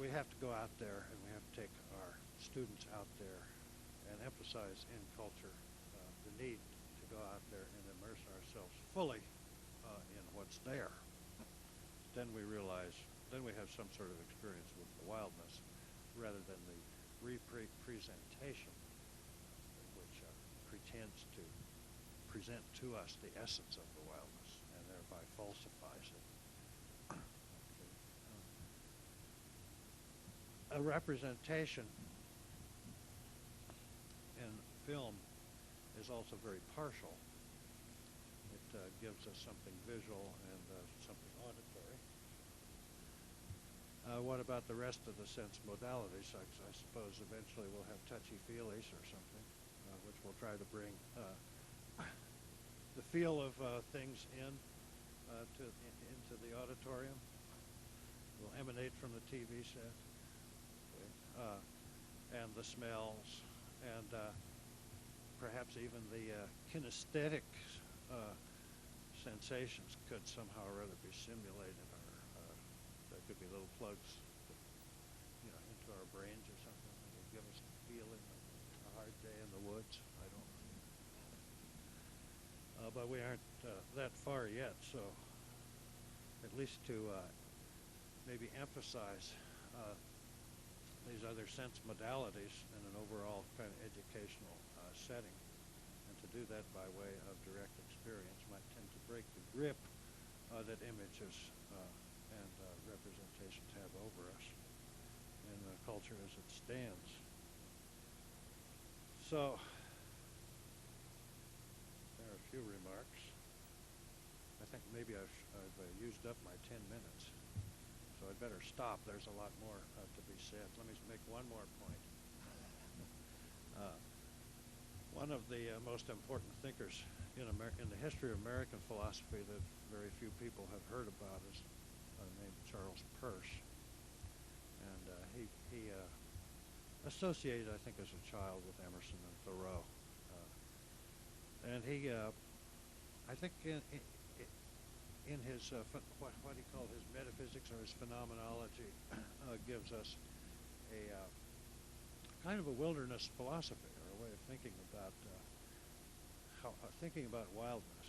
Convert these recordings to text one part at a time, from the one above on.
we have to go out there and we have to take our students out there and emphasize in culture the need to go out there and immerse ourselves fully in what's there. Then we realize, then we have some sort of experience with the wildness rather than the representation which pretends to present to us the essence of the wildness and thereby falsifies it. A representation in film is also very partial. It gives us something visual and something auditory. What about the rest of the sense modalities? I suppose eventually we'll have touchy-feelies or something, which will try to bring the feel of things into the auditorium. Will emanate from the TV set. And the smells, and perhaps even the kinesthetic sensations could somehow or other be simulated, or there could be little plugs, into our brains or something that will give us the feeling of a hard day in the woods. I don't know. But we aren't that far yet, so at least to maybe emphasize these other sense modalities in an overall kind of educational setting, and to do that by way of direct experience might tend to break the grip that images and representations have over us in the culture as it stands. So there are a few remarks. I think maybe I've used up my 10 minutes. So I'd better stop. There's a lot more to be said. Let me make one more point. One of the most important thinkers in the history of American philosophy that very few people have heard about is named Charles Peirce. And he associated, I think, as a child with Emerson and Thoreau. And he, I think, in his what he called his metaphysics or his phenomenology, gives us a kind of a wilderness philosophy, or a way of thinking about thinking about wildness.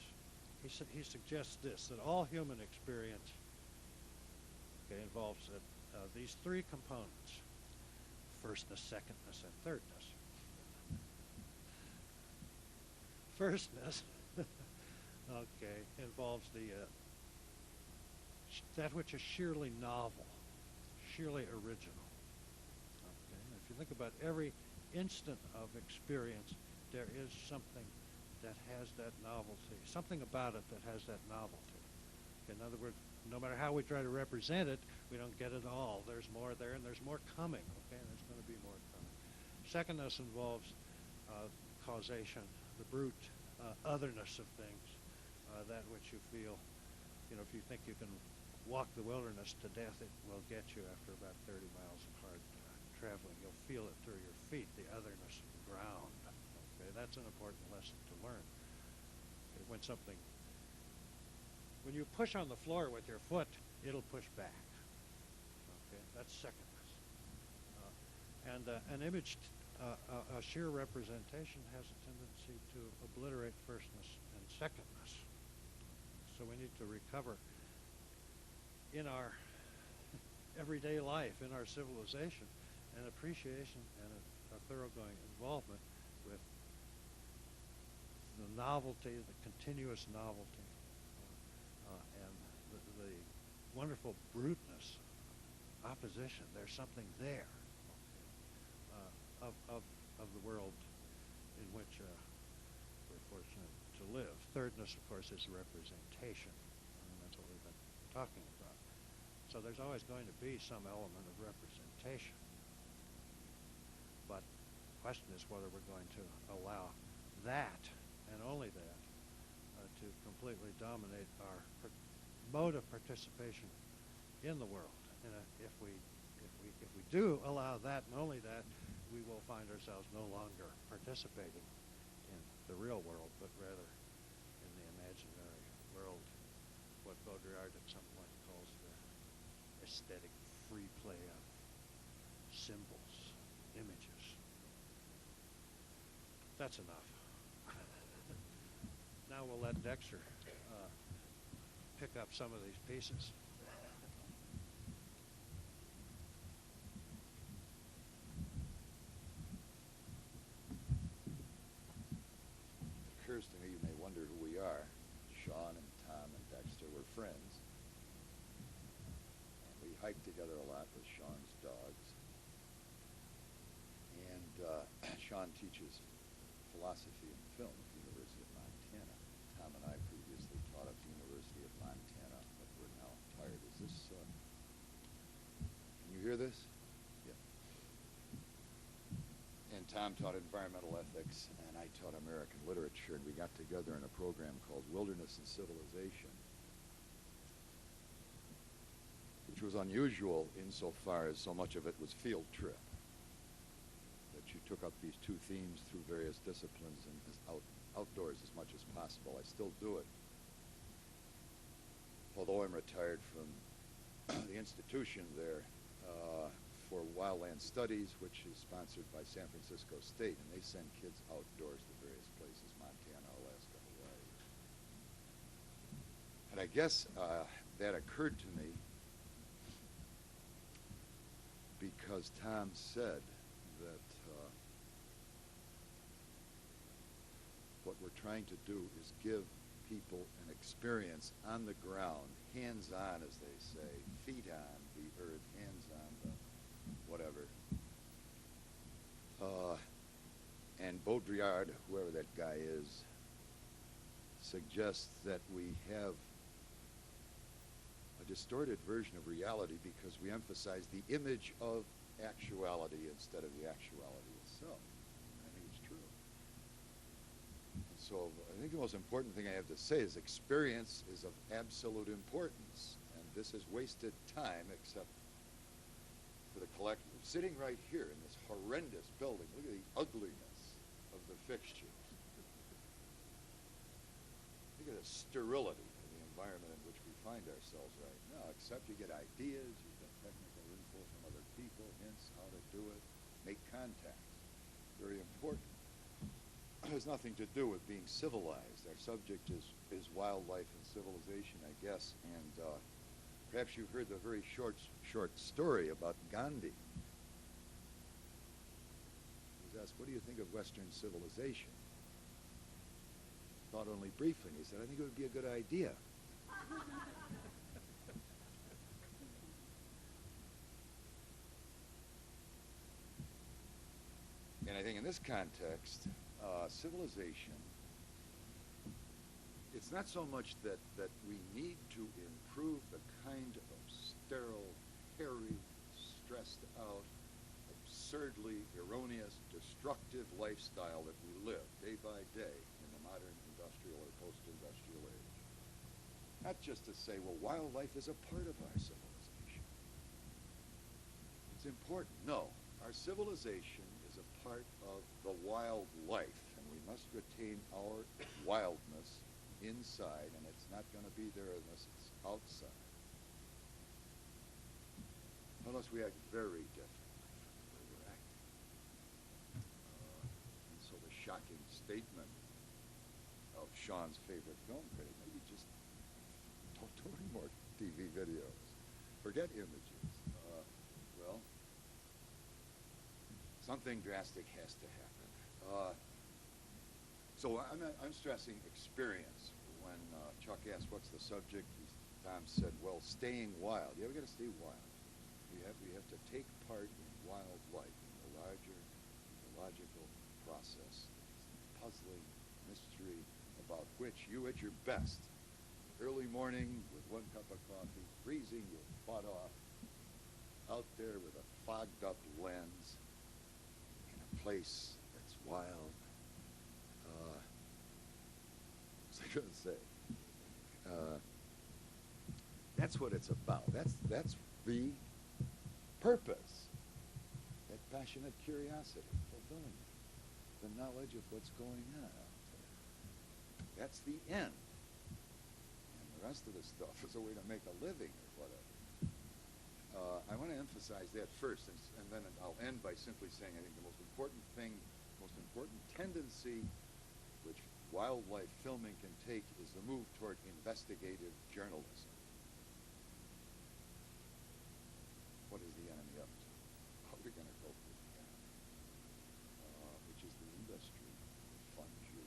He suggests this, that all human experience involves these three components: firstness, secondness, and thirdness. Firstness involves that which is sheerly novel, sheerly original. And if you think about every instant of experience, there is something that has that novelty, something about it that has that novelty. In other words, no matter how we try to represent it, we don't get it all. There's more there, and there's more coming. And there's going to be more coming. Secondness involves causation, the brute otherness of things, that which you feel. If you think you can walk the wilderness to death, it will get you after about 30 miles of hard traveling. You'll feel it through your feet, the otherness of the ground. That's an important lesson to learn. When you push on the floor with your foot, it'll push back. That's secondness. And an image, a sheer representation has a tendency to obliterate firstness and secondness. So we need to recover in our everyday life, in our civilization, an appreciation and a thoroughgoing involvement with the novelty, the continuous novelty, and the wonderful bruteness, opposition. There's something there of the world in which we're fortunate to live. Thirdness, of course, is representation, and that's what we've been talking about. So there's always going to be some element of representation. But the question is whether we're going to allow that, and only that, to completely dominate our mode of participation in the world. And if we do allow that and only that, we will find ourselves no longer participating in the real world, but rather in the imaginary world, what Baudrillard at some point calls the aesthetic free play of symbols, images. That's enough. Now we'll let Dexter pick up some of these pieces. It occurs to me you may wonder who we are. Sean and Tom and Dexter were friends. And we hiked together a lot with Sean's dogs. And Sean teaches philosophy and film at the University of Montana. Tom and I previously taught at the University of Montana, but we're now tired. Is this, can you hear this? Yeah. And Tom taught environmental ethics, and I taught American literature, and we got together in a program called Wilderness and Civilization, which was unusual insofar as so much of it was field trip. That you took up these two themes through various disciplines and outdoors as much as possible. I still do it, although I'm retired from the institution there for Wildland Studies, which is sponsored by San Francisco State, and they send kids outdoors to various places, Montana, Alaska, Hawaii. And I guess that occurred to me because Tom said that what we're trying to do is give people an experience on the ground, hands-on, as they say, feet on the earth, hands-on the whatever. And Baudrillard, whoever that guy is, suggests that we have a distorted version of reality because we emphasize the image of actuality instead of the actuality itself. I think it's true. And so I think the most important thing I have to say is experience is of absolute importance, and this is wasted time except for the collective. Sitting right here in this horrendous building, look at the ugliness of the fixtures. Look at the sterility of the environment in which we find ourselves right now, except you get ideas, you get technical info from other people, hints how to do it, make contacts. Very important. It has nothing to do with being civilized. Our subject is wildlife and civilization, I guess, and perhaps you've heard the very short story about Gandhi. He was asked, what do you think of Western civilization? Thought only briefly, and he said, I think it would be a good idea. And I think in this context, civilization, it's not so much that we need to improve the kind of sterile, hairy, stressed out, absurdly erroneous, destructive lifestyle that we live day by day in the modern industrial or post-industrial age. Not just to say, well, wildlife is a part of our civilization. It's important. No, our civilization is a part of the wild life, and we must retain our wildness inside, and it's not going to be there unless it's outside. Unless we act very differently from the way we're acting. And so the shocking statement of Sean's favorite film critic, maybe just don't do any more TV videos. Forget images. Well, something drastic has to happen. So I'm stressing experience. When Chuck asked, what's the subject, Tom said, well, staying wild. Yeah, we got to stay wild. We have to take part in wild life, in the larger ecological process, puzzling mystery about which you at your best, early morning with 1 cup of coffee, freezing your butt off, out there with a fogged up lens, in a place that's wild. What's I going to say? That's what it's about. That's the purpose. That passionate curiosity, fulfilling the knowledge of what's going on out there. That's the end. And the rest of the stuff is a way to make a living or whatever. I want to emphasize emphasize that first, and then I'll end by simply saying I think the most important thing, most important tendency which wildlife filming can take is the move toward investigative journalism. What is the enemy up to? How are we going to cope with the enemy? Which is the industry that funds you,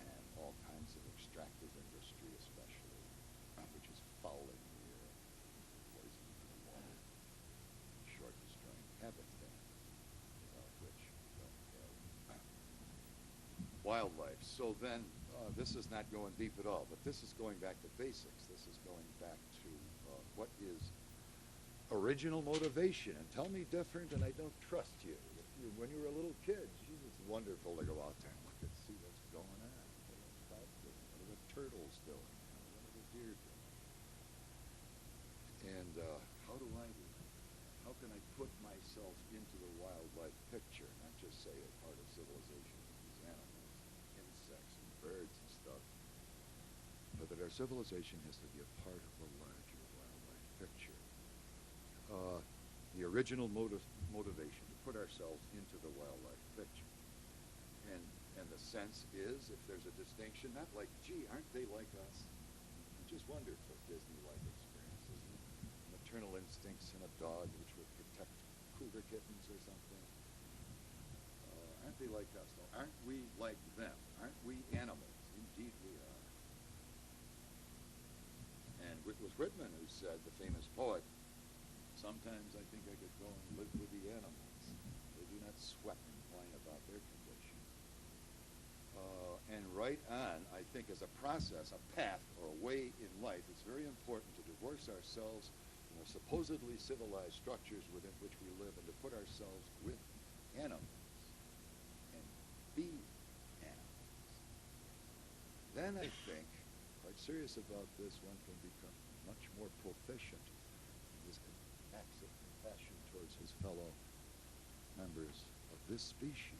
and all kinds of extractive industry especially, which is fouling the air, poisoning the water, short destroying habitat, without which we don't have wildlife. So then, this is not going deep at all, but this is going back to basics. This is going back to what is original motivation. And tell me different, and I don't trust you. When you were a little kid, gee, it's wonderful to go out there and look and see what's going on. What are the trout doing? What are the turtles doing? What are the deer doing? And how do I do that? How can I put myself into the wildlife picture, not just say a part of civilization with these animals, insects and birds and stuff, but that our civilization has to be a part of the larger wildlife picture. The original motivation to put ourselves into the wildlife picture. And the sense is, if there's a distinction, not like, gee, aren't they like us? Which is wonderful, Disney-like experience, isn't it? Maternal instincts in a dog which would protect cougar kittens or something. Aren't they like us, though? Aren't we like them? Aren't we animals? Indeed we are. And it was Whitman who said, the famous poet, sometimes I think I could go and live with the animals. They do not sweat and whine about their condition. And right on, I think as a process, a path or a way in life, it's very important to divorce ourselves from the supposedly civilized structures within which we live and to put ourselves with animals and be animals. Then I think, quite serious about this, one can become much more proficient in his acts of compassion towards his fellow members of this species.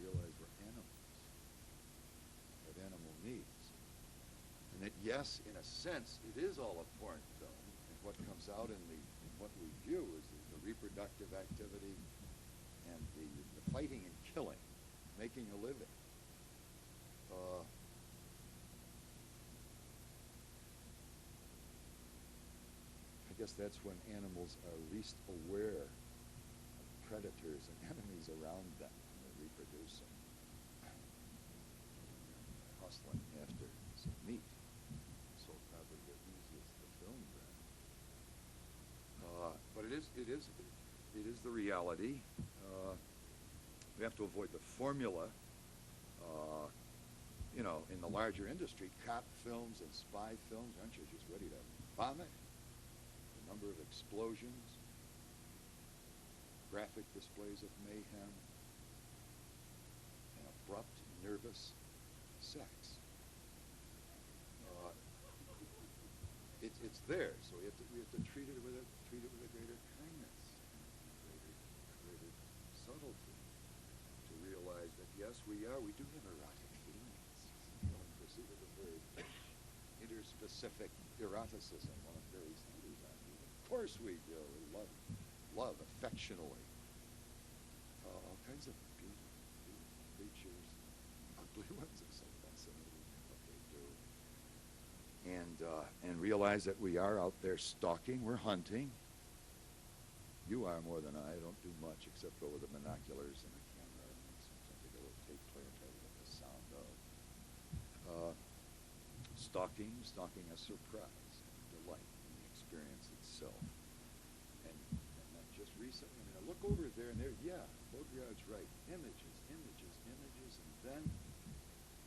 Realize we're animals, have animal needs. And that, yes, in a sense, it is all a porn film, and what comes out in what we view is the reproductive activity and the fighting and killing, making a living. I guess that's when animals are least aware of predators and enemies around them when they're reproducing. They're hustling after some meat. So probably the easiest to film then. But it is the reality. We have to avoid the formula. In the larger industry, cop films and spy films, aren't you just ready to vomit? Number of explosions, graphic displays of mayhem, and abrupt, nervous sex. It's there, so we have to treat it with a greater kindness, greater subtlety, to realize that yes, we do have erotic feelings. In pursuit of a very interspecific eroticism, one of Barry Sanders' ideas. Of course we do. We love affectionately. All kinds of beautiful creatures. Ugly ones are so fascinating what they do. And realize that we are out there stalking. We're hunting. You are more than I. Don't do much except go with the binoculars and the camera and sometimes take a little tape player and try to get the sound of. Stalking a surprise, delight in the experience itself. And not just recently, I look over there and there, yeah, Baudrillard's right. Images, and then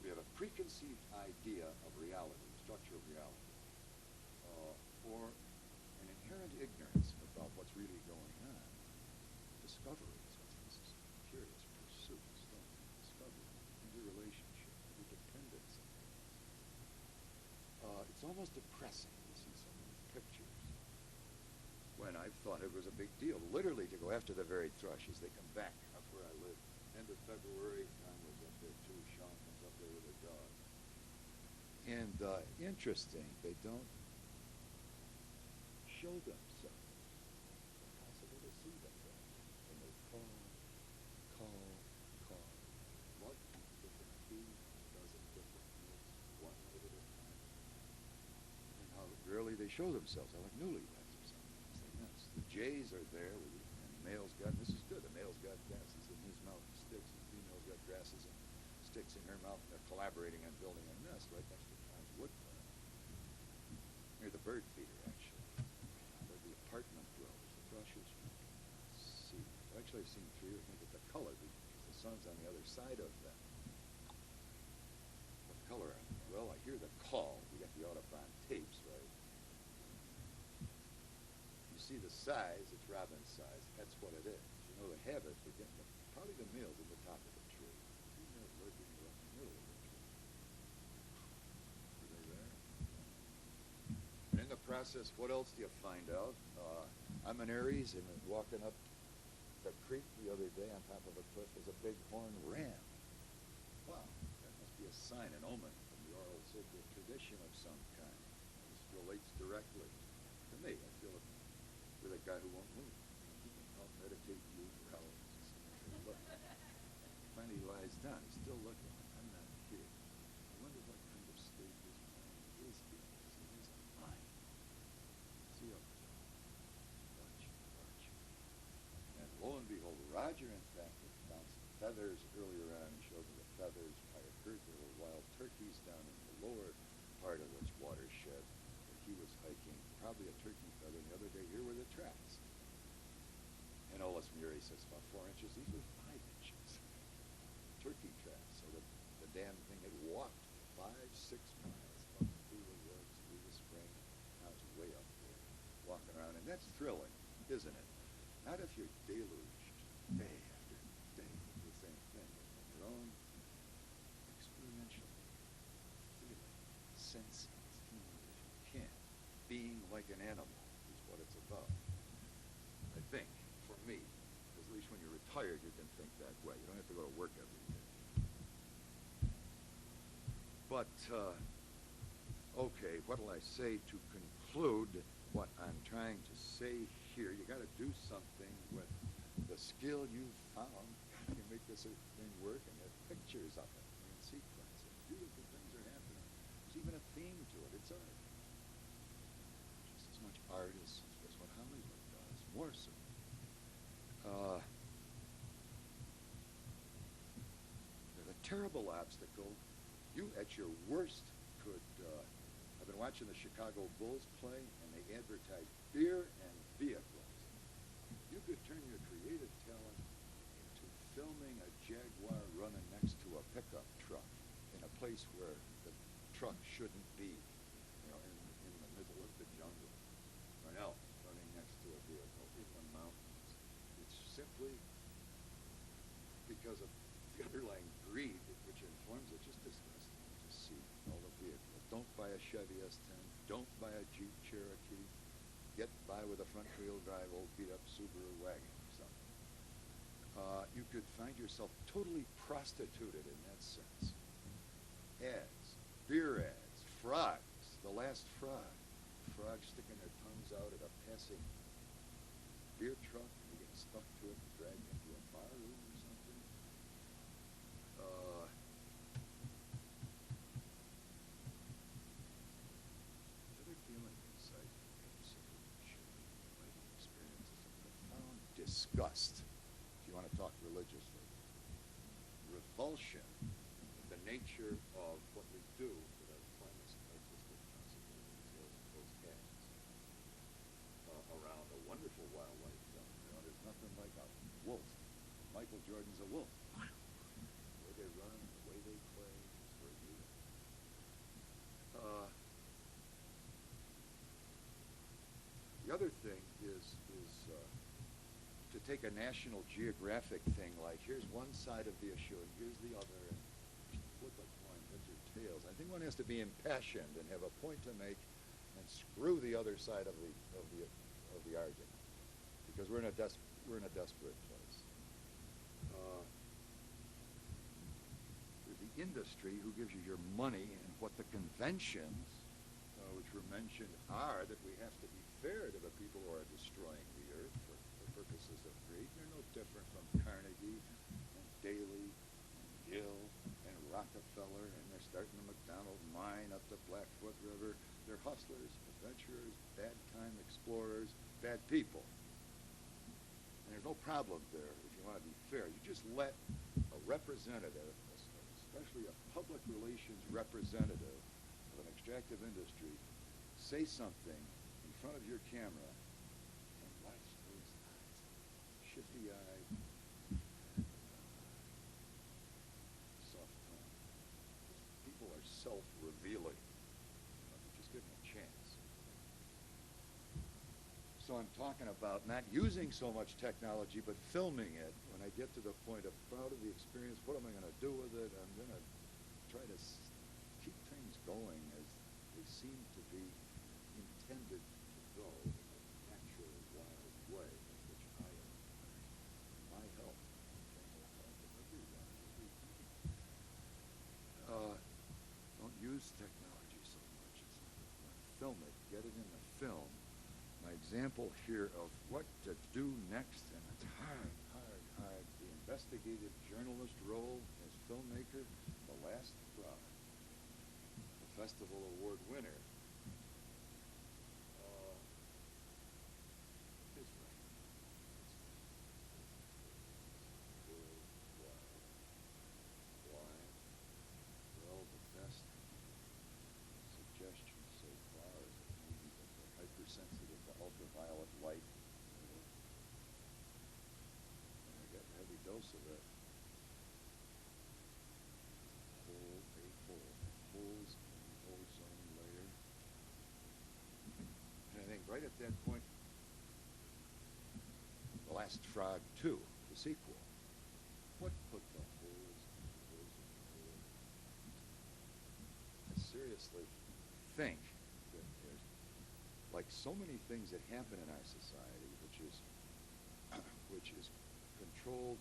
we have a preconceived idea of reality, structure of reality, or an inherent ignorance about what's really going on. Discovery is what's this curious pursuit, discovery, interrelationship, interdependence. It's almost depressing to see so many pictures when I thought it was a big deal, literally to go after the very thrushes. They come back up where I live. End of February, Tom was up there too. Sean comes up there with a dog. And interesting, they don't show themselves. It's impossible to see them then. And they call, call. What? Different key, a dozen different notes, one note at a time. And how rarely they show themselves. They're like newlyweds or something. They nest. The jays are there, and the male's got, this is good, the male's got grasses in his mouth and sticks, and the female's got grasses and sticks in her mouth, and they're collaborating on building a nest right next to Tom's wood pile. Near the bird feeder, actually. They're the apartment dwellers, the thrushes. See, I've actually seen three. You can get the color because the sun's on the other side of them. What color are they? Well, I hear the call. We got the Audubon tapes, right? You see the size, it's robin's size. That's what it is. You know the habit, we're getting probably the males at the top of the tree. The females lurking around the middle of the tree. Are they there? And in the process, what else do you find out? I'm an Aries, and walking up the creek the other day on top of a cliff was a bighorn ram. Wow, that must be a sign, an omen from the oral sacred tradition of some kind. This relates directly to me. I feel it with a guy who won't move. He can help meditate you for hours. Look. Finally he lies down. He's still looking. I'm not here. I wonder what kind of state his mind is in, because he has a mind. See up there. Watch. And lo and behold, Roger, in fact, had found some feathers earlier on. He showed me the feathers. I heard there were wild turkeys down in the lower part of this watershed that he was hiking. Probably a turkey feather. And the other day, here were the tracks. And Olis Muri says about 4 inches. These were 5 inches. Turkey tracks. So the damn thing had walked 5-6 miles up through the woods, through the spring. Now it's way up there, walking around. And that's thrilling, isn't it? Not if you're deluged day after day with the same thing, but on your own, experiential, feeling, sensing, feeling as you can. Being like an animal is what it's about. I think, for me, because at least when you're retired, you can think that way. You don't have to go to work every day. But, okay, what'll I say to conclude what I'm trying to say here? You got to do something with the skill you've found. You make this thing work and have pictures of it in sequence. And beautiful things are happening. There's even a theme to it. It's art. Just as much art as what Hollywood does. More so. There's a terrible obstacle. You, at your worst, could... I've been watching the Chicago Bulls play, and they advertise beer and vehicles. You could turn your creative talent into filming a Jaguar running next to a pickup truck in a place where the truck shouldn't be, in the middle of the jungle. Or an elk running next to a vehicle in the mountains. It's simply because of the underlying greed which informs it, just disgusting to see all the vehicles. Don't buy a Chevy S10. Don't buy a Jeep Cherokee. Get by with a front-wheel drive old beat-up Subaru wagon or something. You could find yourself totally prostituted in that sense. Ads, beer ads, frogs, the last frog. Frogs sticking their tongues out at a passing beer truck, and you get stuck to it and dragged into a bar room or something. Disgust, if you want to talk religiously, revulsion at the nature of what we do with our finest artistic possibilities, those cats around a wonderful wildlife film. There's nothing like a wolf. Michael Jordan's a wolf. The way they run, the way they play, is very beautiful. The other thing is to take a National Geographic thing like, here's one side of the issue and here's the other, and flip a coin, heads or tails. I think one has to be impassioned and have a point to make and screw the other side of the argument, because we're in a desperate place. There's the industry who gives you your money, and what the conventions which were mentioned are that we have to be fair to the people who are destroying the earth for purposes of greed. They're no different from Carnegie and Daley and Gill and Rockefeller, and they're starting the McDonald mine up the Blackfoot River. They're hustlers, adventurers, bad time explorers, bad people. And there's no problem there if you want to be fair. You just let a representative, especially a public relations representative of an extractive industry, say something in front of your camera and watch those eyes, shifty-eyed, soft tongue. People are self-revealing. Just give them a chance. So I'm talking about not using so much technology, but filming it. When I get to the point of proud of the experience, what am I going to do with it? I'm going to try to keep things going as they seem to be intended to go in a natural, wild way, which I am. My help, general help of everyone, don't use technology so much. It's not the point. Film it. Get it in the film. My example here of what to do next, and it's hard. The investigative journalist role as filmmaker, The Last Frog, the festival award winner. His right. Worldwide. Why? Well, the best suggestion so far is that maybe that they're hypersensitive to ultraviolet light. And they got a heavy dose of it. Holes in the ozone layer. And I think right at that point, The Last Frog 2, the sequel. What put the holes in the ozone layer? I seriously think that there's, like so many things that happen in our society, which is controlled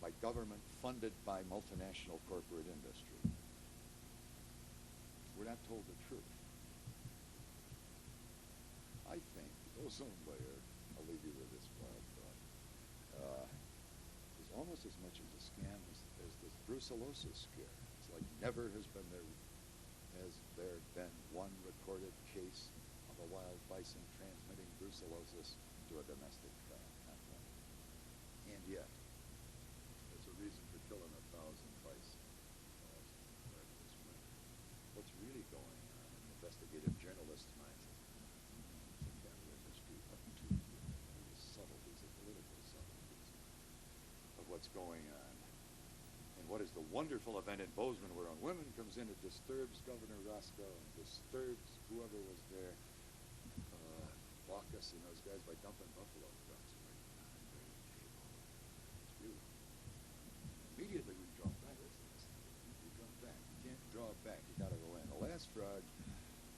by government, funded by multinational corporate industry. We're not told the truth. I think the ozone layer, I'll leave you with this wild thought, is almost as much as a scam as the brucellosis scare. It's like never has there been one recorded case of a wild bison transmitting brucellosis to a domestic cow. Not one. And yet, it's a reason for killing 1,000 bison right this winter. What's really going on in investigative journalists' minds is the cattle industry up to the subtleties, the political subtleties of what's going on. And what is the wonderful event in Bozeman where a woman comes in and disturbs Governor Roscoe and disturbs whoever was there, Baucus and those guys, by dumping buffalo guts right behind their table. It's beautiful. Immediately we draw back. We draw back. You can't draw back. You got to go in. The Last Frog,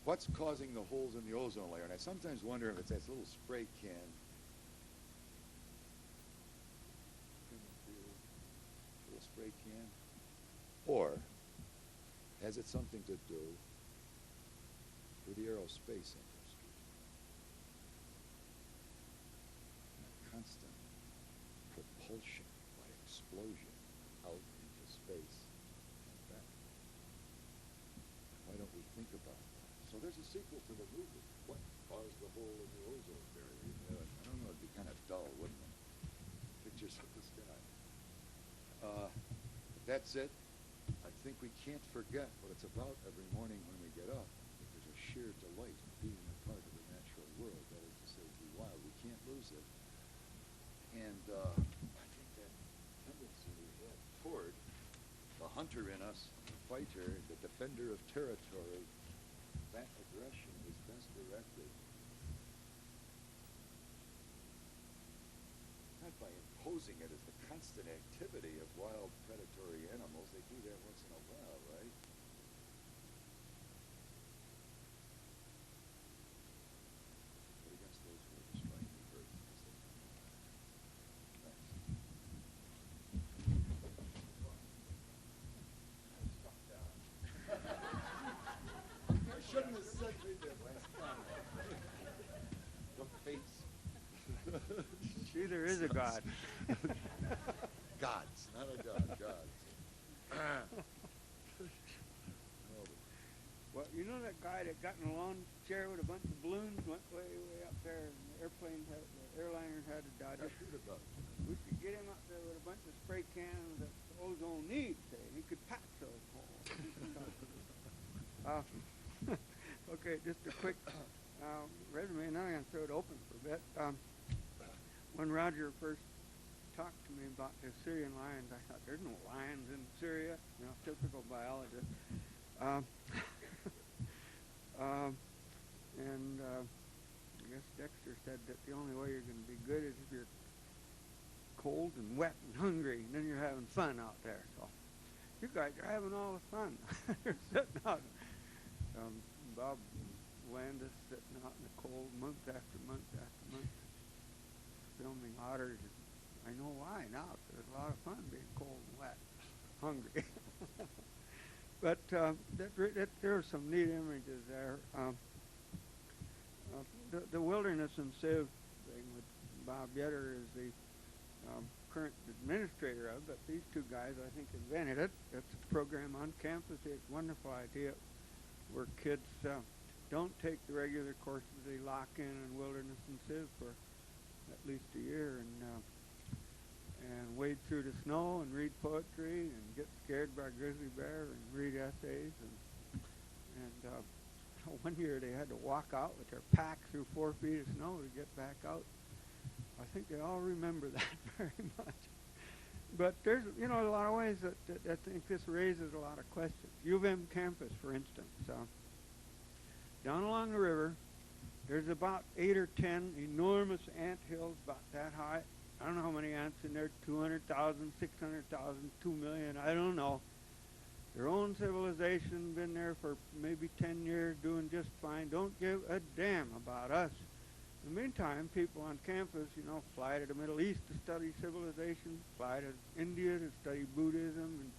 what's causing the holes in the ozone layer? And I sometimes wonder if it's that little spray can. Little spray can. Or has it something to do with the aerospace industry? Constant propulsion by explosion out into space and back. Why don't we think about that? So there's a sequel to the movie. What caused the hole in the ozone barrier? I don't know, it'd be kind of dull, wouldn't it? Pictures of the sky. That's it. I think we can't forget what it's about every morning when we get up. There's a sheer delight in being a part of the natural world. That is to say, be wild. We can't lose it. And I think that tendency we have toward the hunter in us, the fighter, the defender of territory, that aggression is best directed not by imposing it as the constant activity of wild predatory animals. They do that once in a while, right? But against those who are destroying the earth because they don't know that. Thanks. there is a God. Gods, not a god, gods. Well, you know that guy that got in a lawn chair with a bunch of balloons went way, way up there, and the airliners had to dodge it. We could get him up there with a bunch of spray cans that ozone needs, say, and he could patch those holes. Okay, just a quick resume, and then I'm going to throw it open for a bit. When Roger first talked to me about the Syrian lions, I thought, there's no lions in Syria, you know, typical biologist. I guess Dexter said that the only way you're going to be good is if you're cold and wet and hungry, and then you're having fun out there. So you guys are having all the fun. You're sitting out. Bob Landis sitting out in the cold month after month after month, filming otters. I know why now. There's a lot of fun being cold and wet, hungry. But there are some neat images there. The Wilderness and Civ thing with Bob Yetter is the current administrator of, but these two guys, I think, invented it. It's a program on campus. It's a wonderful idea where kids don't take the regular courses. They lock in Wilderness and Civ for at least a year and wade through the snow and read poetry and get scared by a grizzly bear and read essays. And one year they had to walk out with their pack through 4 feet of snow to get back out. I think they all remember that very much. But there's, a lot of ways that I think this raises a lot of questions. U of M campus, for instance. Down along the river, there's about 8 or 10 enormous ant hills about that high. I don't know how many ants in there, 200,000, 600,000, 2 million, I don't know. Their own civilization, been there for maybe 10 years, doing just fine. Don't give a damn about us. In the meantime, people on campus, fly to the Middle East to study civilization, fly to India to study Buddhism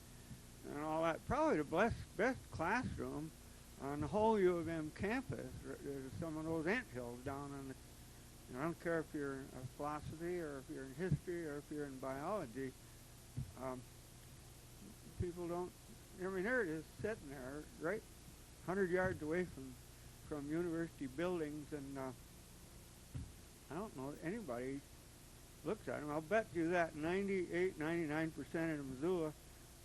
and all that. Probably the best classroom on the whole U of M campus is some of those ant hills down on the, I don't care if you're in philosophy or if you're in history or if you're in biology. People don't, there it is sitting there, right 100 yards away from university buildings, and I don't know that anybody looks at them. I'll bet you that 98, 99% of the Missoula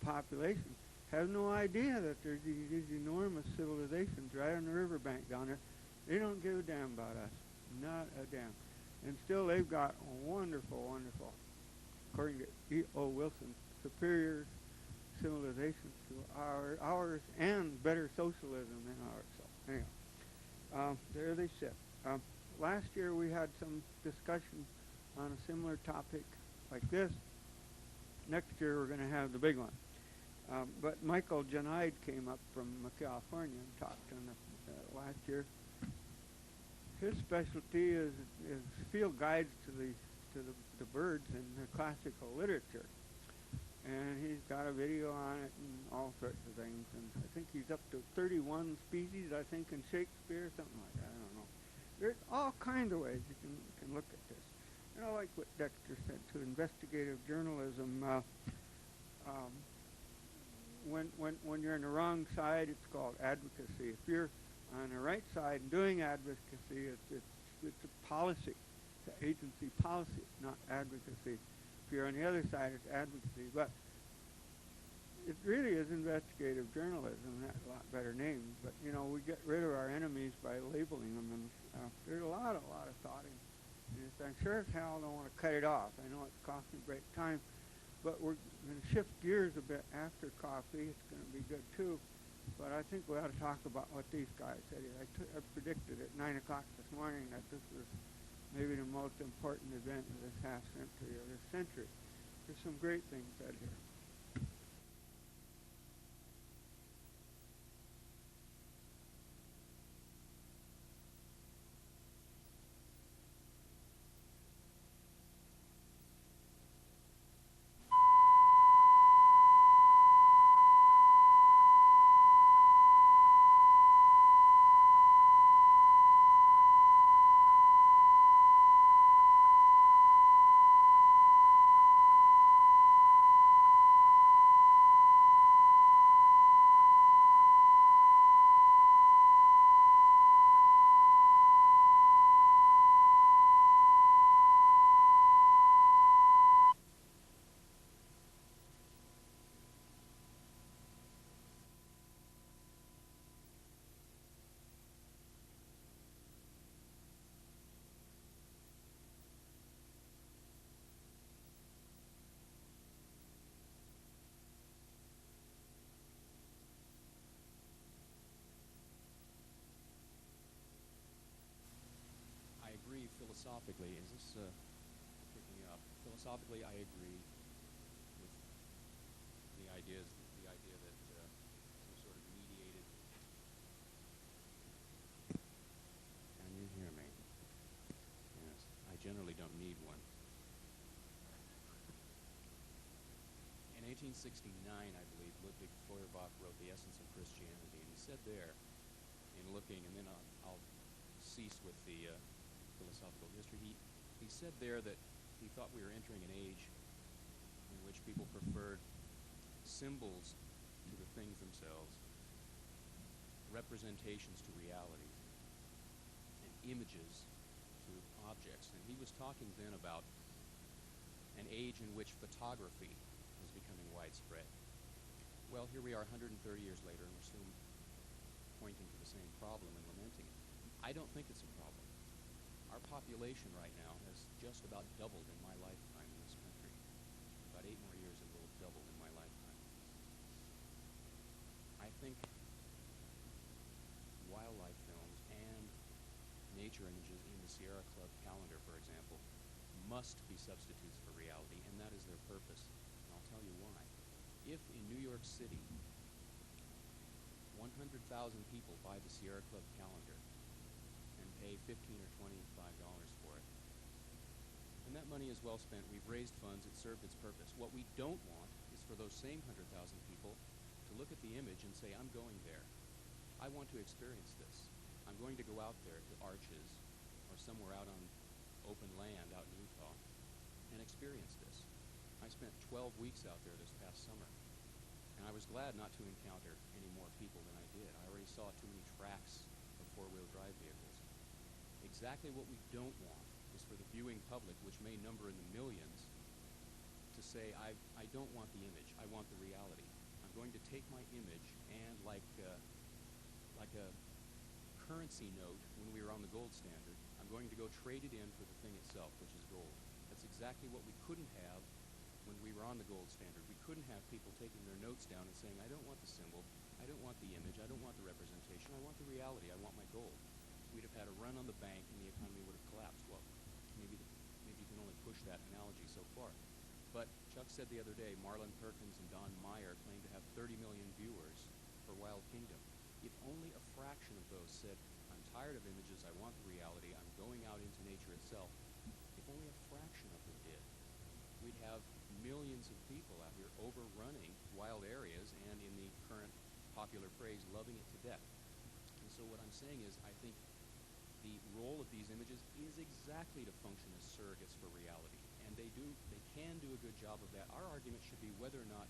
population have no idea that there's these enormous civilizations right on the riverbank down there. They don't give a damn about us. Not a damn. And still they've got a wonderful, wonderful, according to E.O. Wilson, superior civilization to ours and better socialism than ours. So anyhow, there they sit. Last year we had some discussion on a similar topic like this. Next year we're going to have the big one. But Michael Janide came up from California and talked on the last year. His specialty is field guides to the birds in the classical literature, and he's got a video on it and all sorts of things. And I think he's up to 31 species. I think in Shakespeare, something like that. I don't know. There's all kinds of ways you can look at this. And I like what Dexter said too. Investigative journalism. When you're on the wrong side, it's called advocacy. If you're on the right side and doing advocacy, it's a policy. It's an agency policy, not advocacy. If you're on the other side, it's advocacy. But it really is investigative journalism. That's a lot better name. But we get rid of our enemies by labeling them, and there's a lot of thought in this. I sure as hell don't want to cut it off. I know it's coffee break time, but we're going to shift gears a bit after coffee. It's going to be good too. But I think we ought to talk about what these guys said here. I predicted at 9 o'clock this morning that this was maybe the most important event of this half century or this century. There's some great things said here. agree philosophically. Is this picking up? Philosophically, I agree with the idea that some sort of mediated. Can you hear me? Yes. I generally don't need one. In 1869, I believe, Ludwig Feuerbach wrote The Essence of Christianity, and he said there, in looking, and then I'll cease with the philosophical history, he said there that he thought we were entering an age in which people preferred symbols to the things themselves, representations to reality, and images to objects. And he was talking then about an age in which photography was becoming widespread. Well, here we are 130 years later, and we're still pointing to the same problem and lamenting it. I don't think it's a problem. Our population right now has just about doubled in my lifetime in this country. About 8 more years it will have doubled in my lifetime. I think wildlife films and nature images in the Sierra Club calendar, for example, must be substitutes for reality, and that is their purpose. And I'll tell you why. If in New York City 100,000 people buy the Sierra Club calendar and pay $15 or $25 for it, and that money is well spent. We've raised funds. It served its purpose. What we don't want is for those same 100,000 people to look at the image and say, I'm going there. I want to experience this. I'm going to go out there to Arches or somewhere out on open land out in Utah and experience this. I spent 12 weeks out there this past summer, and I was glad not to encounter any more people than I did. I already saw too many tracks of four-wheel drive vehicles. Exactly what we don't want is for the viewing public, which may number in the millions, to say, I don't want the image, I want the reality. I'm going to take my image and, like a currency note when we were on the gold standard, I'm going to go trade it in for the thing itself, which is gold. That's exactly what we couldn't have when we were on the gold standard. We couldn't have people taking their notes down and saying, I don't want the symbol, I don't want the image, I don't want the representation, I want the reality, I want my gold. We'd have had a run on the bank and the economy would have collapsed. Well, maybe you can only push that analogy so far. But Chuck said the other day, Marlon Perkins and Don Meyer claim to have 30 million viewers for Wild Kingdom. If only a fraction of those said, I'm tired of images, I want the reality, I'm going out into nature itself, if only a fraction of them did, we'd have millions of people out here overrunning wild areas and, in the current popular phrase, loving it to death. And so what I'm saying is, I think the role of these images is exactly to function as surrogates for reality. And they can do a good job of that. Our argument should be whether or not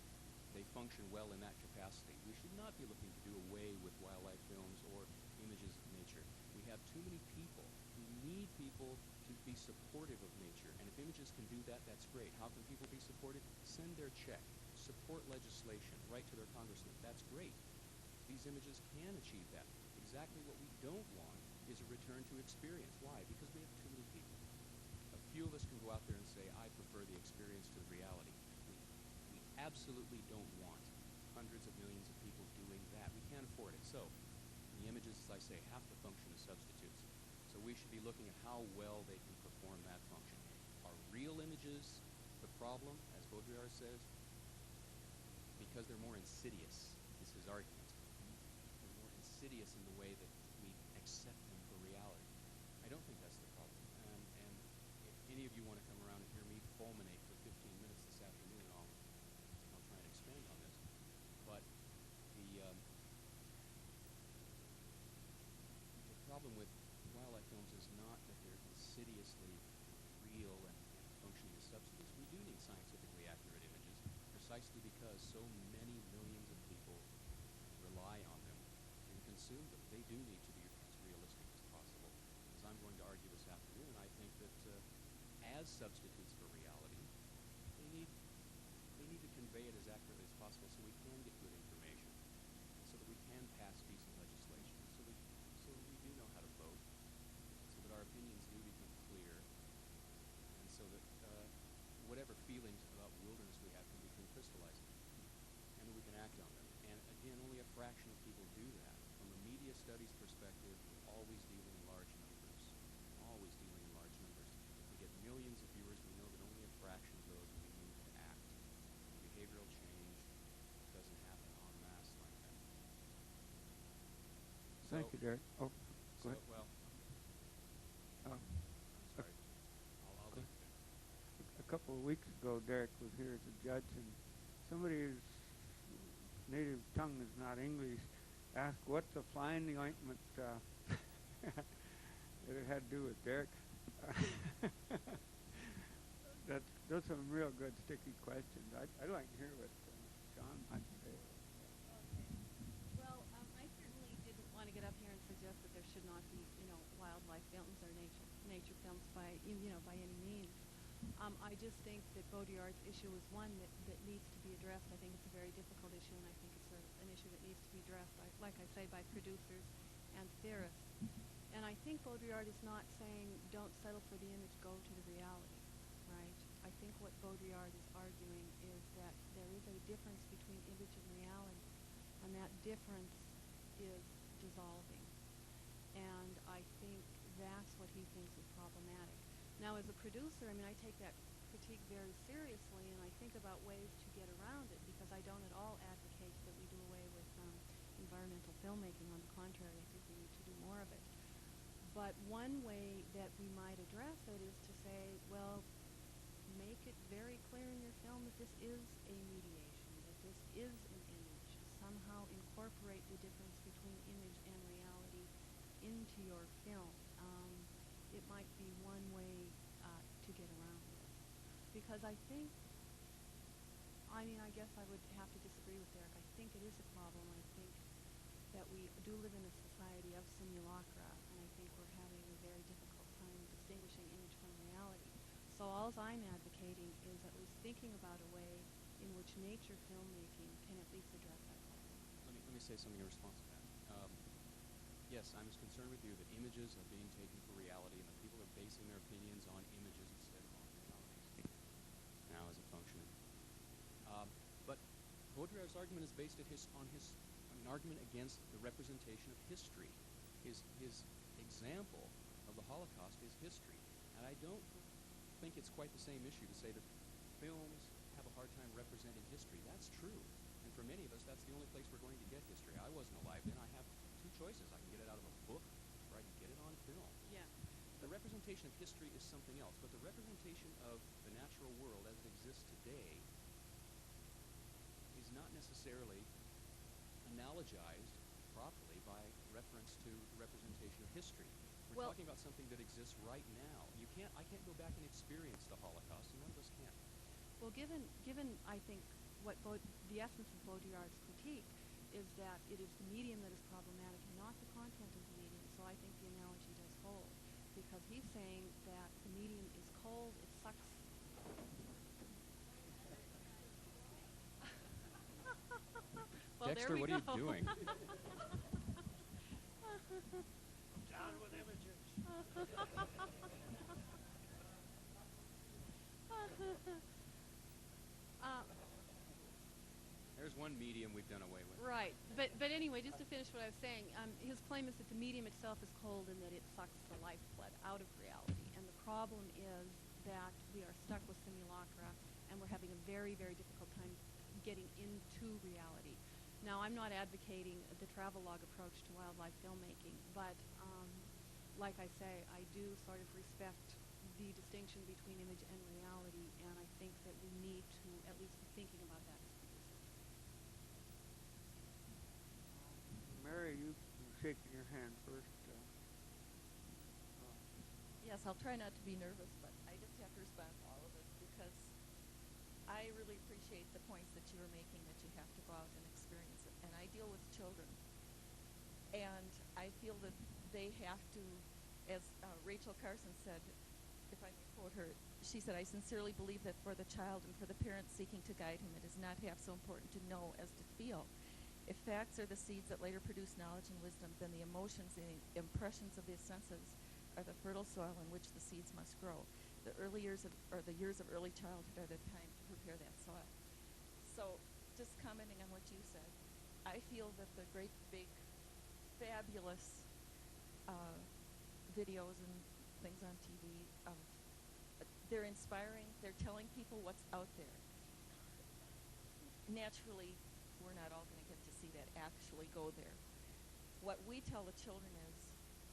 they function well in that capacity. We should not be looking to do away with wildlife films or images of nature. We have too many people who need people to be supportive of nature. And if images can do that, that's great. How can people be supported? Send their check. Support legislation. Write to their congressman. That's great. These images can achieve that. Exactly what we don't want is a return to experience. Why? Because we have too many people. A few of us can go out there and say, I prefer the experience to the reality. We absolutely don't want hundreds of millions of people doing that. We can't afford it. So the images, as I say, have to function as substitutes. So we should be looking at how well they can perform that function. Are real images the problem, as Baudrillard says? Because they're more insidious, is his argument. They're more insidious in the way that we accept them for reality. I don't think that's the problem. And if any of you want to come around and hear me fulminate for 15 minutes this afternoon, I'll try and expand on this. But the problem with wildlife films is not that they're insidiously real and functioning as substitutes. We do need scientifically accurate images, precisely because so many millions of people rely on them and consume them. They do need to be as realistic as possible. As I'm going to argue this afternoon, I think that as substitutes for reality, they need to convey it as accurately as possible so we can get good information, and so that we can pass decent legislation, so that we do know how to vote, so that our opinions do become clear, and so that whatever feelings about wilderness we have can become crystallized, and that we can act on them. And again, only a fraction of people do that. From a media studies perspective, we're always dealing in large numbers, always dealing in large Derek. Oh, So, go ahead. well, Uh, I'm sorry. I'll leave it there. a couple of weeks ago, Derek was here as a judge, and somebody's native tongue is not English asked what's a fly in the ointment that it had to do with Derek. Those are some real good sticky questions. I'd like to hear what John might say. Okay. Well, I certainly didn't want to get up here and suggest that there should not be, wildlife films or nature films by any means. I just think that Baudrillard's issue is one that needs to be addressed. I think it's a very difficult issue, and I think it's an issue that needs to be addressed, like I say, by producers and theorists. And I think Baudrillard is not saying don't settle for the image, go to the reality, right? I think what Baudrillard is arguing is that there is a difference between image and reality, and that difference is dissolving. And I think that's what he thinks is problematic. Now, as a producer, I take that critique very seriously, and I think about ways to get around it, because I don't at all advocate that we do away with environmental filmmaking. On the contrary, I think we need to do more of it. But one way that we might address it is to say, well, make it very clear in your film that this is a mediation, that this is an image. Somehow incorporate the difference between image and reality into your film. It might be one way to get around this. Because I think, I guess I would have to disagree with Derek. I think it is a problem. I think that we do live in a society of simulacra, and I think we're having a very difficult time distinguishing image from reality. So all I'm advocating is at least thinking about a way in which nature filmmaking can at least address that problem. Let me say something in response to that. Yes, I'm as concerned with you that images are being taken for reality and that people are basing their opinions on images instead of on realities now as a function. But Baudrillard's argument is based on an argument against the representation of history. His example of the Holocaust is history. And I don't think it's quite the same issue to say that films have a hard time representing history. That's true. And for many of us, that's the only place we're going to get history. I wasn't alive then. I have two choices. I can get it out of a book, or I can get it on film. Yeah. The representation of history is something else, but the representation of the natural world as it exists today is not necessarily analogized properly by reference to the representation of history. We're talking about something that exists right now. I can't go back and experience the Holocaust, and none of us can. Well, given I think what the essence of Baudrillard's critique is that it is the medium that is problematic and not the content of the medium. So I think the analogy does hold, because he's saying that the medium is cold, it sucks. Well, Dexter, what are you doing? Down with images. There's one medium we've done away with. Right, but anyway, just to finish what I was saying, his claim is that the medium itself is cold and that it sucks the lifeblood out of reality. And the problem is that we are stuck with simulacra, and we're having a very, very difficult time getting into reality. Now, I'm not advocating the travelogue approach to wildlife filmmaking, but like I say, I do sort of respect the distinction between image and reality, and I think that we need to at least be thinking about that as producers. Mary, you shaking your hand first. Yes, I'll try not to be nervous, but I just have to respond to all of this because I really appreciate the points that you were making, that you have to go out and experience it. And I deal with children, and I feel that they have to, as Rachel Carson said, if I may quote her, she said, "I sincerely believe that for the child and for the parents seeking to guide him, it is not half so important to know as to feel. If facts are the seeds that later produce knowledge and wisdom, then the emotions and the impressions of the senses are the fertile soil in which the seeds must grow. The years of early childhood are the time to prepare that soil." So, just commenting on what you said, I feel that the great, big, fabulous videos and things on TV, they're inspiring. They're telling people what's out there. Naturally, we're not all going to get to see that, actually go there. what we tell the children is,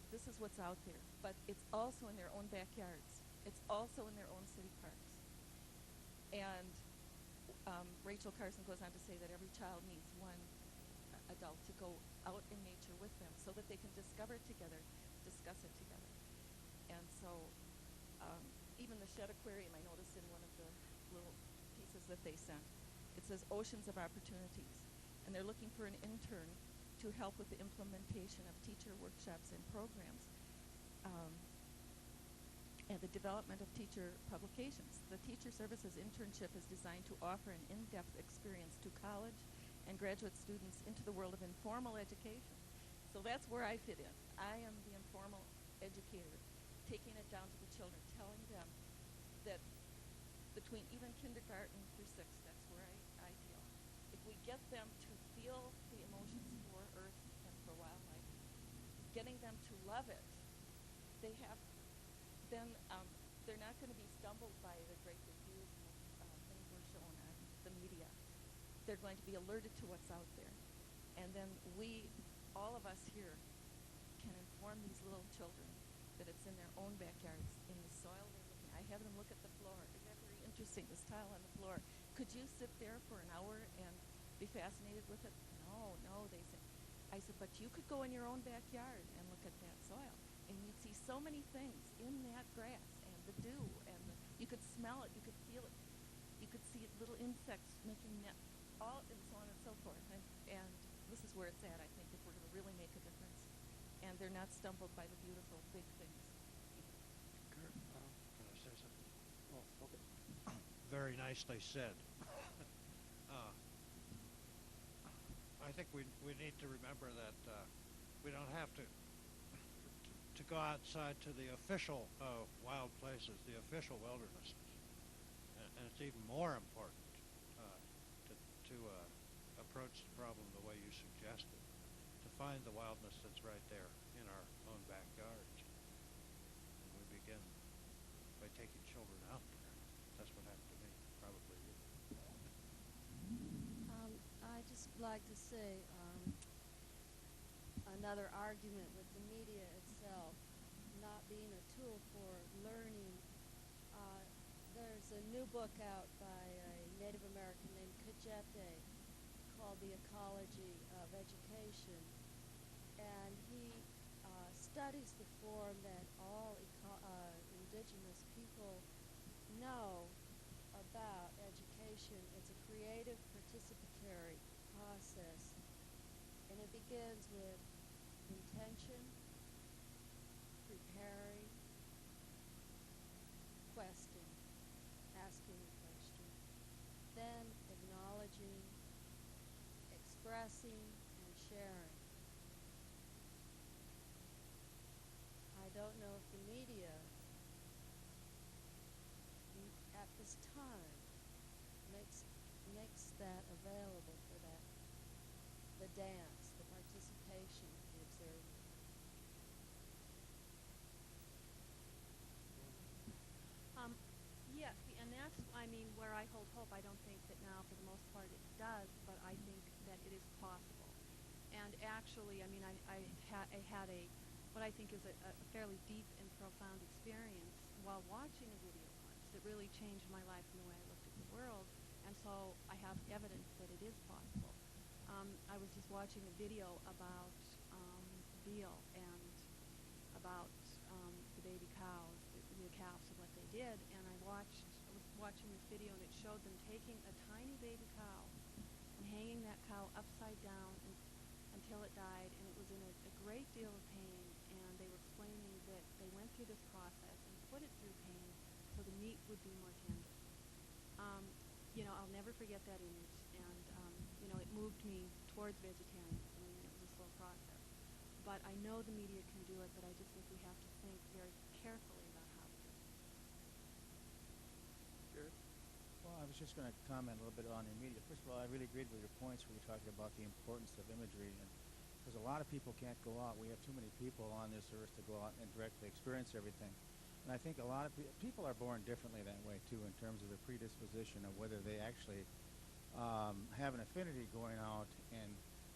this is what's out there, but it's also in their own backyards. It's also in their own city parks. And Rachel Carson goes on to say that every child needs one adult to go out in nature with them so that they can discover it together, discuss it together. And so even the Shed Aquarium, I noticed in one of the little pieces that they sent, it says oceans of opportunities. And they're looking for an intern to help with the implementation of teacher workshops and programs and the development of teacher publications. The Teacher Services Internship is designed to offer an in-depth experience to college and graduate students into the world of informal education. So that's where I fit in. I am the informal educator, taking it down to the children, telling them that between even kindergarten through 6, that's where I deal. If we get them to feel the emotions for Earth and for wildlife, getting them to love it, they have, then they're not going to be stumbled by the great big views and things we're shown on the media. They're going to be alerted to what's out there. And then we, all of us here, can inform these little children that it's in their own backyards, in the soil they're looking. I have them look at the floor. Is that very interesting, this tile on the floor? Could you sit there for an hour and be fascinated with it? No, they said. I said, but you could go in your own backyard and look at that soil, and you'd see so many things in that grass, and the dew, and you could smell it, you could feel it, you could see little insects making nets, all, and so on and so forth. And this is where it's at, I think, if we're going to really make a difference. And they're not stumbled by the beautiful big things. Kurt, can I say something? Oh, okay. Very nicely said. I think we need to remember that we don't have to go outside to the official wild places, the official wildernesses, and it's even more important to approach the problem the way you suggested, to find the wildness that's right there in our own backyards. And we begin by taking children out there. That's what happened to me, probably you. I just like to say another argument with the media itself not being a tool for learning. There's a new book out by a Native American named Kajete called The Ecology of Education, and he studies the form that all indigenous people know about education. It's a creative, participatory process, and it begins with intention, preparing, questing, asking a question, then acknowledging, expressing, and sharing. I don't know if the media at this time makes that available for that, the dance, the participation, the observing. Yes, and that's, I mean, where I hold hope. I don't think that now, for the most part, it does, but I think that it is possible. And actually, I mean, I had what I think is a fairly deep and profound experience while watching a video once that really changed my life and the way I looked at the world. And so I have evidence that it is possible. I was just watching a video about veal and about the baby cows, the calves, and what they did. And I was watching this video, and it showed them taking a tiny baby cow and hanging that cow upside down until it died, and it was in a great deal of pain. And they were explaining that they went through this process and put it through pain so the meat would be more tender. I'll never forget that image, and it moved me towards vegetarianism. I mean, it was a slow process. But I know the media can do it, but I just think we have to think very carefully about how to do it. Jared? Well, I was just going to comment a little bit on the media. First of all, I really agreed with your points where you're talking about the importance of imagery, and because a lot of people can't go out. We have too many people on this earth to go out and directly experience everything. And I think a lot of people are born differently that way, too, in terms of their predisposition of whether they actually have an affinity going out and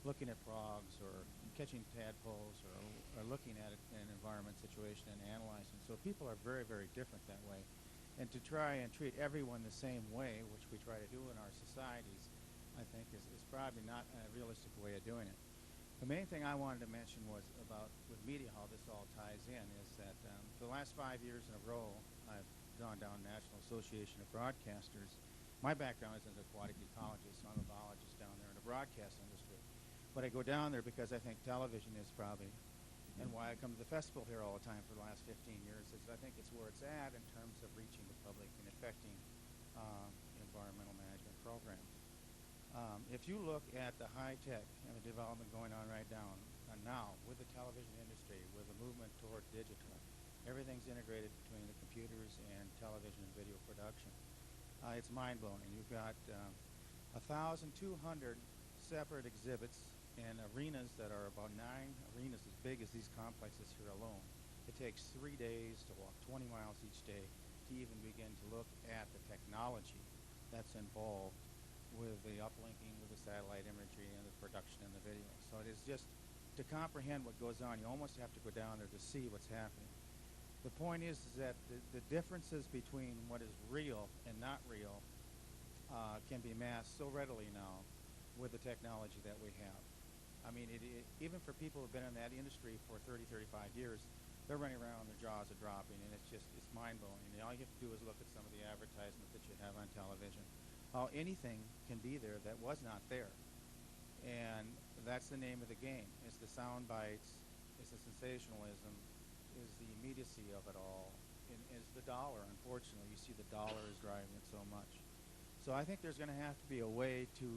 looking at frogs or catching tadpoles or looking at it in an environment situation and analyzing. So people are very, very different that way. And to try and treat everyone the same way, which we try to do in our societies, I think is probably not a realistic way of doing it. The main thing I wanted to mention was about with media, how this all ties in, is that for the last 5 years in a row, I've gone down National Association of Broadcasters. My background is as an aquatic ecologist, so I'm a biologist down there in the broadcast industry. But I go down there because I think television is probably, and why I come to the festival here all the time for the last 15 years, is I think it's where it's at in terms of reaching the public and affecting environmental management programs. If you look at the high tech and the development going on right now with the television industry, with the movement toward digital, everything's integrated between the computers and television and video production. It's mind-blowing. You've got 1,200 separate exhibits and arenas that are about 9 arenas as big as these complexes here alone. It takes 3 days to walk 20 miles each day to even begin to look at the technology that's involved with the uplinking, with the satellite imagery and the production and the video. So it is just, to comprehend what goes on, you almost have to go down there to see what's happening. The point is that the differences between what is real and not real can be masked so readily now with the technology that we have. I mean, even for people who have been in that industry for 30, 35 years, they're running around, their jaws are dropping, and it's mind-blowing. And all you have to do is look at some of the advertisements that you have on television. How anything can be there that was not there. And that's the name of the game. It's the sound bites, it's the sensationalism, is the immediacy of it all, and is the dollar. Unfortunately, you see the dollar is driving it so much. So I think there's going to have to be a way to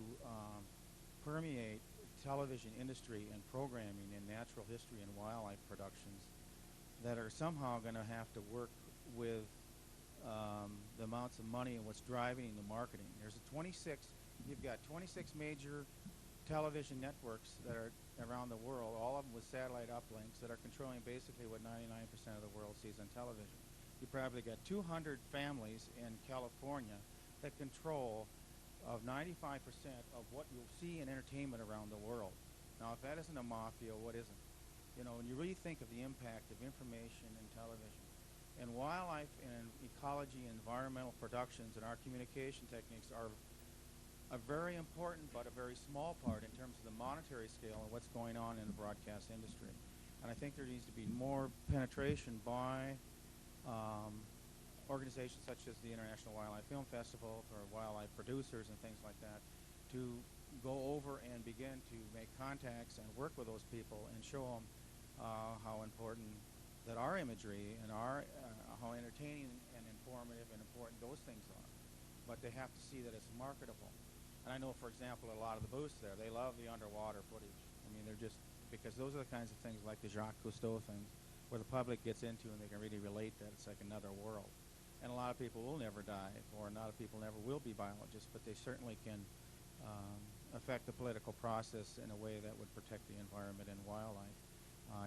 permeate television industry and programming in natural history and wildlife productions that are somehow going to have to work with the amounts of money and what's driving the marketing. You've got 26 major television networks that are around the world, all of them with satellite uplinks that are controlling basically what 99% of the world sees on television. You probably got 200 families in California that control of 95% of what you'll see in entertainment around the world. Now, if that isn't a mafia, what isn't? You know, when you really think of the impact of information in television, and wildlife and ecology and environmental productions and our communication techniques are a very important but a very small part in terms of the monetary scale of what's going on in the broadcast industry. And I think there needs to be more penetration by organizations such as the International Wildlife Film Festival for wildlife producers and things like that to go over and begin to make contacts and work with those people and show them how important that our imagery and how entertaining and informative and important those things are. But they have to see that it's marketable. And I know, for example, a lot of the booths there, they love the underwater footage. I mean, they're just, because those are the kinds of things like the Jacques Cousteau things where the public gets into and they can really relate that it's like another world. And a lot of people will never dive, or a lot of people never will be biologists, but they certainly can affect the political process in a way that would protect the environment and wildlife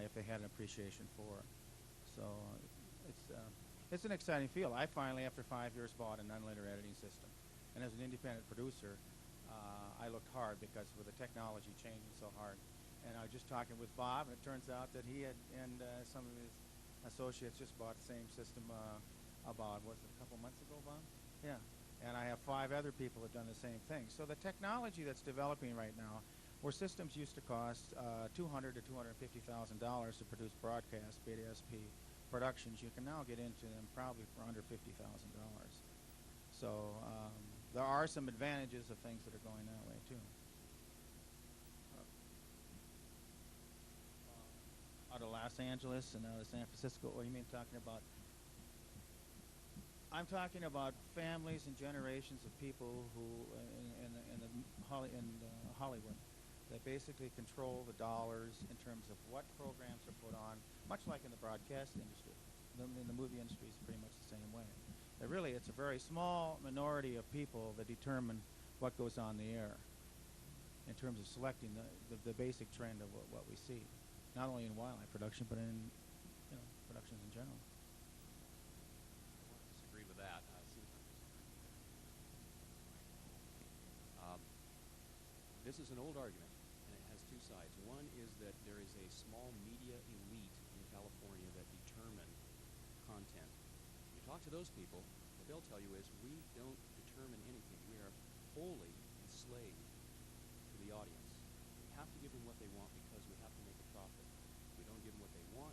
if they had an appreciation for it. So it's an exciting field. I finally, after 5 years, bought an unlinear editing system. And as an independent producer, I looked hard because with the technology changing so hard. And I was just talking with Bob, and it turns out that he and some of his associates just bought the same system about, was it a couple months ago, Bob? Yeah. And I have 5 other people that have done the same thing. So the technology that's developing right now, where systems used to cost $200,000 to $250,000 to produce broadcast Beta SP productions, you can now get into them probably for under $50,000. So there are some advantages of things that are going that way too. Out of Los Angeles and out of San Francisco, what do you mean talking about? I'm talking about families and generations of people who in Hollywood that basically control the dollars in terms of what programs are put on, much like in the broadcast industry. In the movie industry is pretty much the same way. That really, it's a very small minority of people that determine what goes on the air in terms of selecting the basic trend of what we see, not only in wildlife production, but in productions in general. Disagree with that. This is an old argument, and it has two sides. One is that there is a small media elite in California that determine content. You talk to those people, what they'll tell you is we don't determine anything. We are wholly enslaved to the audience. We have to give them what they want because we have to make a profit. If we don't give them what they want,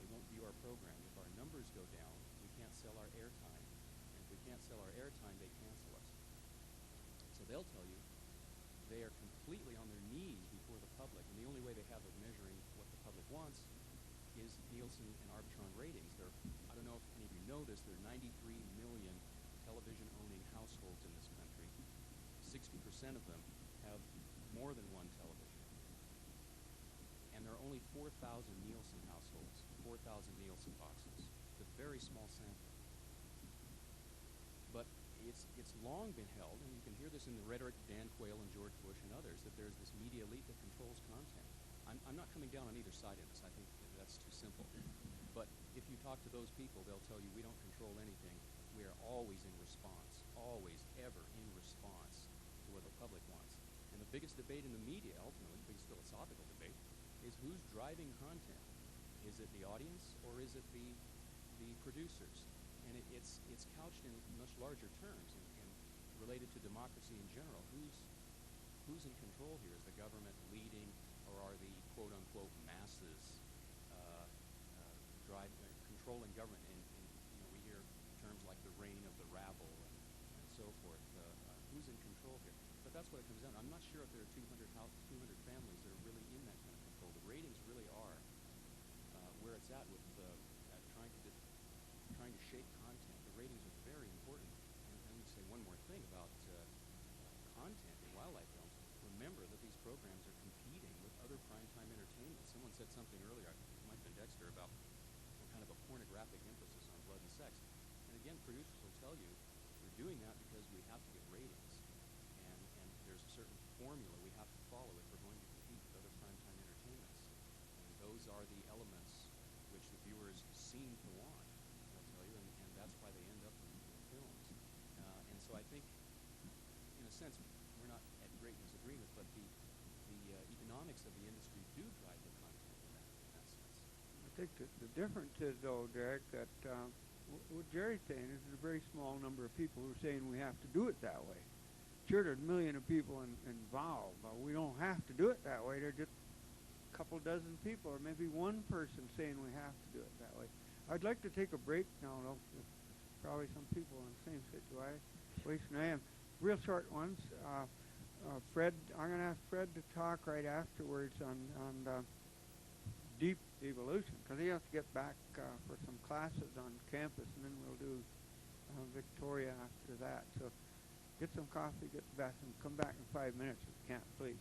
they won't view our program. If our numbers go down, we can't sell our airtime. And if we can't sell our airtime, they cancel us. So they'll tell you they are completely on their knees before the public, and the only way they have of measuring what the public wants is Nielsen and Arbitron ratings. I don't know if any of you know this, there are 93 million television-owning households in this country. 60% of them have more than one television. And there are only 4,000 Nielsen households, 4,000 Nielsen boxes. It's a very small sample. But it's long been held, and you can hear this in the rhetoric of Dan Quayle and George Bush and others, that there's this media elite that controls content. I'm not coming down on either side of this. I think that's too simple. But if you talk to those people, they'll tell you we don't control anything. We are always in response, always, ever in response to what the public wants. And the biggest debate in the media, ultimately, the biggest philosophical debate, is who's driving content. Is it the audience or is it the producers? And it's couched in much larger terms and related to democracy in general. Who's in control here? Is the government leading, or are the quote-unquote masses controlling government? And we hear terms like the reign of the rabble and so forth. Who's in control here? But that's what it comes down to. I'm not sure if there are 200 families that are really in that kind of control. The ratings really are where it's at with trying to shape content. The ratings are very important. And let me say one more thing about content in wildlife films. Remember that these programs are competing with other primetime entertainment. Someone said something earlier, I think it might have been Dexter, about kind of a pornographic emphasis on blood and sex. And again, producers will tell you we're doing that because we have to get ratings. And there's a certain formula we have to follow if we're going to compete with other primetime entertainments. And those are the elements which the viewers seem to want, they'll tell you, and that's why they end up in films. And so I think, in a sense, we're not at great disagreement, but the economics of the industry do drive the content in that sense. I think that the difference is, though, Derek, that what Jerry's saying is there's a very small number of people who are saying we have to do it that way. Sure, there's a million of people involved, but we don't have to do it that way. There's just a couple dozen people, or maybe one person saying we have to do it that way. I'd like to take a break now, though. There's probably some people in the same situation I am. Real short ones. Fred, I'm going to ask Fred to talk right afterwards on deep evolution, because he has to get back for some classes on campus, and then we'll do Victoria after that. So get some coffee, get the bathroom, come back in 5 minutes if you can't, please.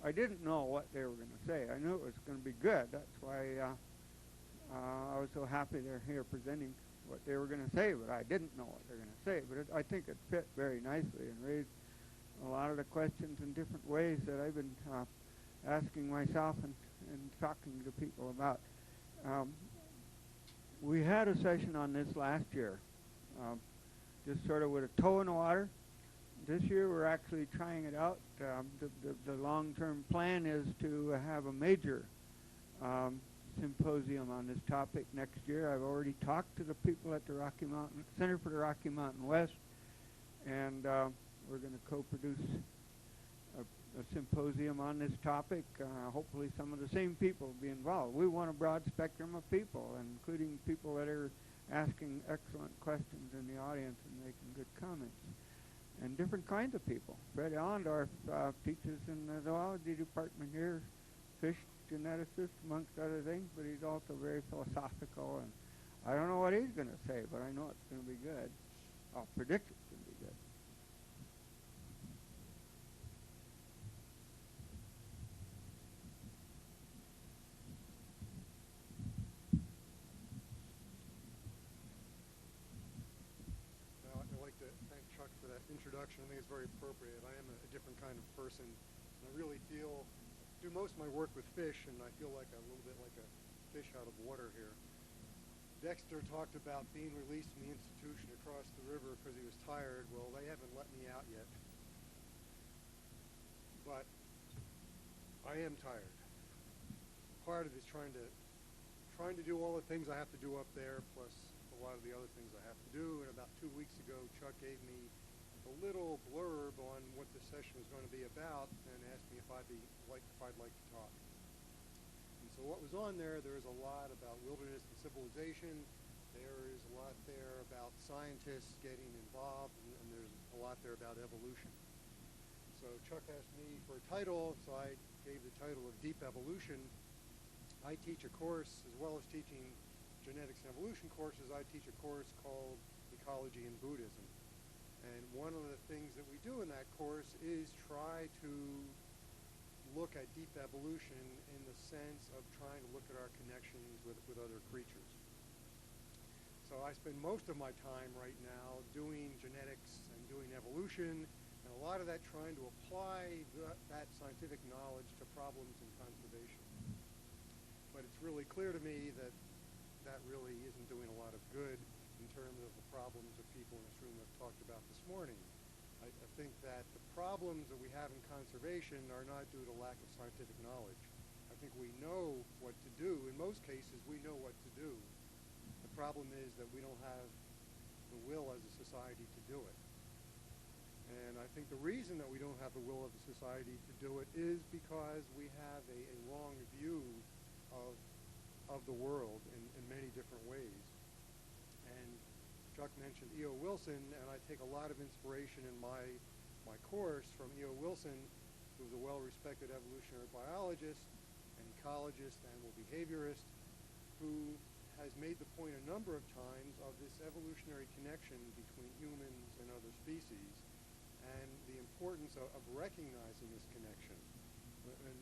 I didn't know what they were going to say. I knew it was going to be good. That's why I was so happy they're here presenting what they were going to say, but I didn't know what they were going to say. But I think it fit very nicely and raised a lot of the questions in different ways that I've been asking myself and talking to people about. We had a session on this last year, just sort of with a toe in the water. This year we're actually trying it out. The long-term plan is to have a major symposium on this topic next year. I've already talked to the people at the Rocky Mountain Center for the Rocky Mountain West, and we're going to co-produce a symposium on this topic. Hopefully some of the same people will be involved. We want a broad spectrum of people, including people that are asking excellent questions in the audience and making good comments, and different kinds of people. Fred Allendorf teaches in the zoology department here, fish geneticist amongst other things, but he's also very philosophical, and I don't know what he's going to say, but I know it's going to be good. I'll predict it's going to be good. Well, I'd like to thank Chuck for that introduction. I think it's very appropriate. I am a different kind of person, and I really do most of my work with fish, and I feel like a little bit like a fish out of water here. Dexter talked about being released from the institution across the river because he was tired. Well, they haven't let me out yet. But I am tired. Part of it is trying to do all the things I have to do up there, plus a lot of the other things I have to do. And about 2 weeks ago, Chuck gave me a little blurb on what the session was going to be about and asked me if I'd like to talk. And so what was on there is a lot about wilderness and civilization. There is a lot there about scientists getting involved, and there's a lot there about evolution. So Chuck asked me for a title, so I gave the title of Deep Evolution. I teach a course, as well as teaching genetics and evolution courses, I teach a course called Ecology and Buddhism. And one of the things that we do in that course is try to look at deep evolution in the sense of trying to look at our connections with other creatures. So I spend most of my time right now doing genetics and doing evolution, and a lot of that trying to apply that scientific knowledge to problems in conservation. But it's really clear to me that that really isn't doing a lot of good in terms of the problems that people in this room have talked about this morning. I think that the problems that we have in conservation are not due to lack of scientific knowledge. I think we know what to do. In most cases, we know what to do. The problem is that we don't have the will as a society to do it. And I think the reason that we don't have the will of the society to do it is because we have a wrong view of the world in many different ways. And Chuck mentioned E.O. Wilson, and I take a lot of inspiration in my course from E.O. Wilson, who's a well-respected evolutionary biologist, an ecologist, animal behaviorist, who has made the point a number of times of this evolutionary connection between humans and other species, and the importance of recognizing this connection. And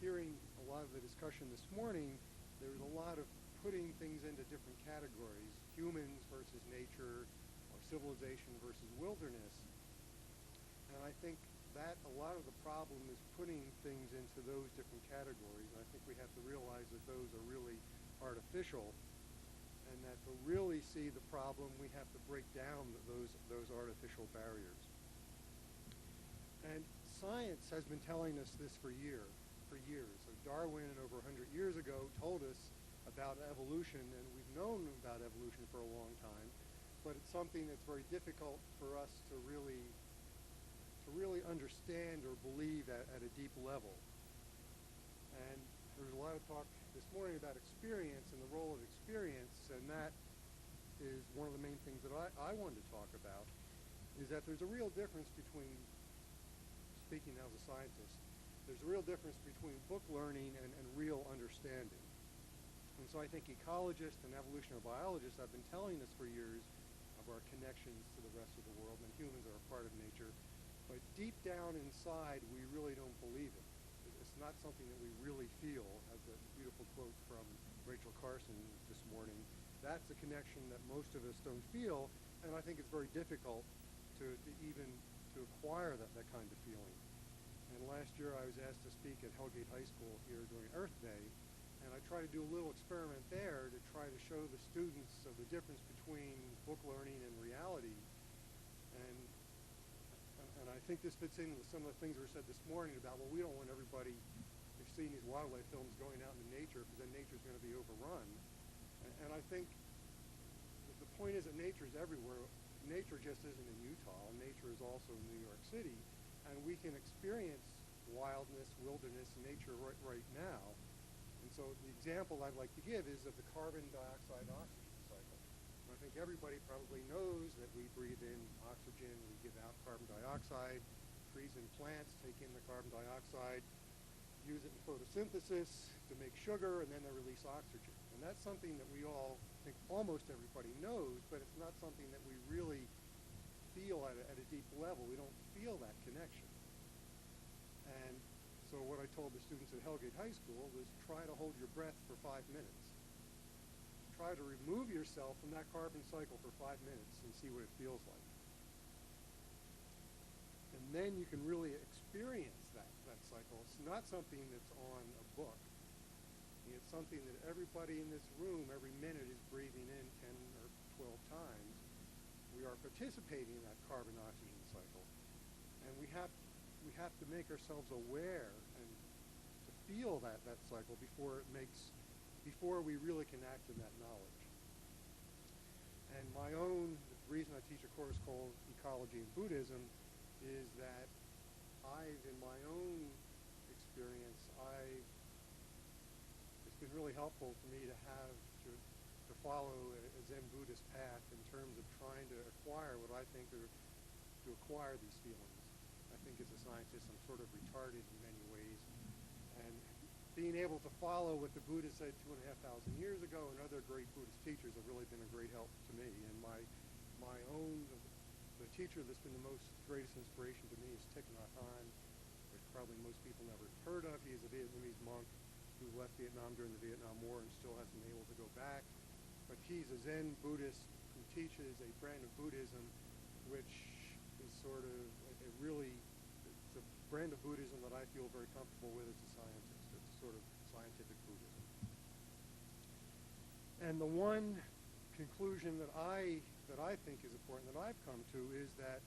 hearing a lot of the discussion this morning, there was a lot of putting things into different categories, humans versus nature, or civilization versus wilderness. And I think that a lot of the problem is putting things into those different categories. And I think we have to realize that those are really artificial, and that to really see the problem, we have to break down those artificial barriers. And science has been telling us this for years. So Darwin, over 100 years ago, told us about evolution, and we've known about evolution for a long time, but it's something that's very difficult for us to really understand or believe at a deep level. And there's a lot of talk this morning about experience and the role of experience, and that is one of the main things that I wanted to talk about, is that there's a real difference between, speaking as a scientist, there's a real difference between book learning and real understanding. And so I think ecologists and evolutionary biologists have been telling us for years of our connections to the rest of the world, and humans are a part of nature. But deep down inside, we really don't believe it. It's not something that we really feel, as a beautiful quote from Rachel Carson this morning. That's a connection that most of us don't feel, and I think it's very difficult to acquire that kind of feeling. And And last year I was asked to speak at Hellgate High School here during Earth Day, and I tried to do a little experiment there to try to show the students of the difference between book learning and reality. And I think this fits in with some of the things that were said this morning about, well, we don't want everybody who's seeing these wildlife films going out into nature because then nature's going to be overrun. And I think the point is that nature is everywhere. Nature just isn't in Utah. Nature is also in New York City. And we can experience wildness, wilderness, nature right now. And so the example I'd like to give is of the carbon dioxide oxygen cycle. And I think everybody probably knows that we breathe in oxygen, we give out carbon dioxide, trees and plants take in the carbon dioxide, use it in photosynthesis to make sugar, and then they release oxygen. And that's something that we all think almost everybody knows, but it's not something that we really feel at a deep level. We don't feel that connection. And so what I told the students at Hellgate High School was try to hold your breath for 5 minutes. Try to remove yourself from that carbon cycle for 5 minutes and see what it feels like. And then you can really experience that cycle. It's not something that's on a book. It's something that everybody in this room every minute is breathing in 10 or 12 times. We are participating in that carbon oxygen cycle. And we have to make ourselves aware and to feel that cycle before we really can act in that knowledge. And the reason I teach a course called Ecology in Buddhism is that in my own experience, it's been really helpful to me to follow a Zen Buddhist path in terms of trying to acquire what I think are to acquire these feelings. I think as a scientist I'm sort of retarded in many ways, and being able to follow what the Buddha said 2,500 years ago and other great Buddhist teachers have really been a great help to me. And the teacher that's been the greatest inspiration to me is Thich Nhat Hanh, which probably most people never heard of. He is a Vietnamese monk who left Vietnam during the Vietnam War and still hasn't been able to go back. But he's a Zen Buddhist who teaches a brand of Buddhism which is sort of it's a brand of Buddhism that I feel very comfortable with as a scientist. It's sort of scientific Buddhism. And the one conclusion that I think is important that I've come to is that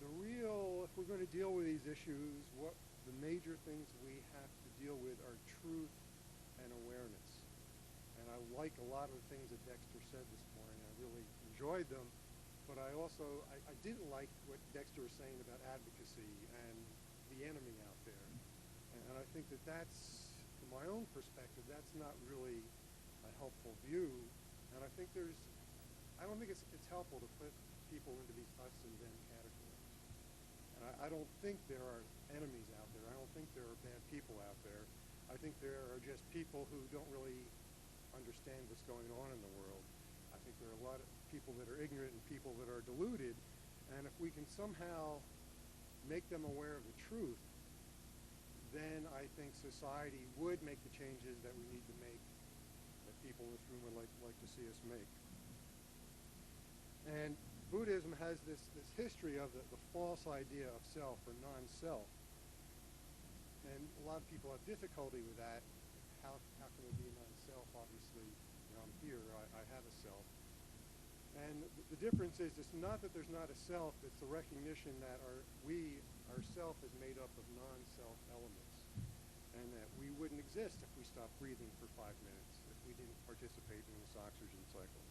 if we're going to deal with these issues, what the major things we have to deal with are truth and awareness. And I like a lot of the things that Dexter said this morning. I really enjoyed them. But I didn't like what Dexter was saying about advocacy and the enemy out there. And I think that's, from my own perspective, that's not really a helpful view. And I don't think it's helpful to put people into these us and them categories. And I don't think there are enemies out there. I don't think there are bad people out there. I think there are just people who don't really understand what's going on in the world. I think there are a lot of people that are ignorant and people that are deluded. And if we can somehow make them aware of the truth, then I think society would make the changes that we need to make, that people in this room would like to see us make. And Buddhism has this history of the false idea of self or non-self. And a lot of people have difficulty with that. How can there be a non-self? Obviously, I'm here, I have a self. And the difference is it's not that there's not a self, it's the recognition that our self is made up of non-self elements. And that we wouldn't exist if we stopped breathing for 5 minutes, if we didn't participate in this oxygen cycle.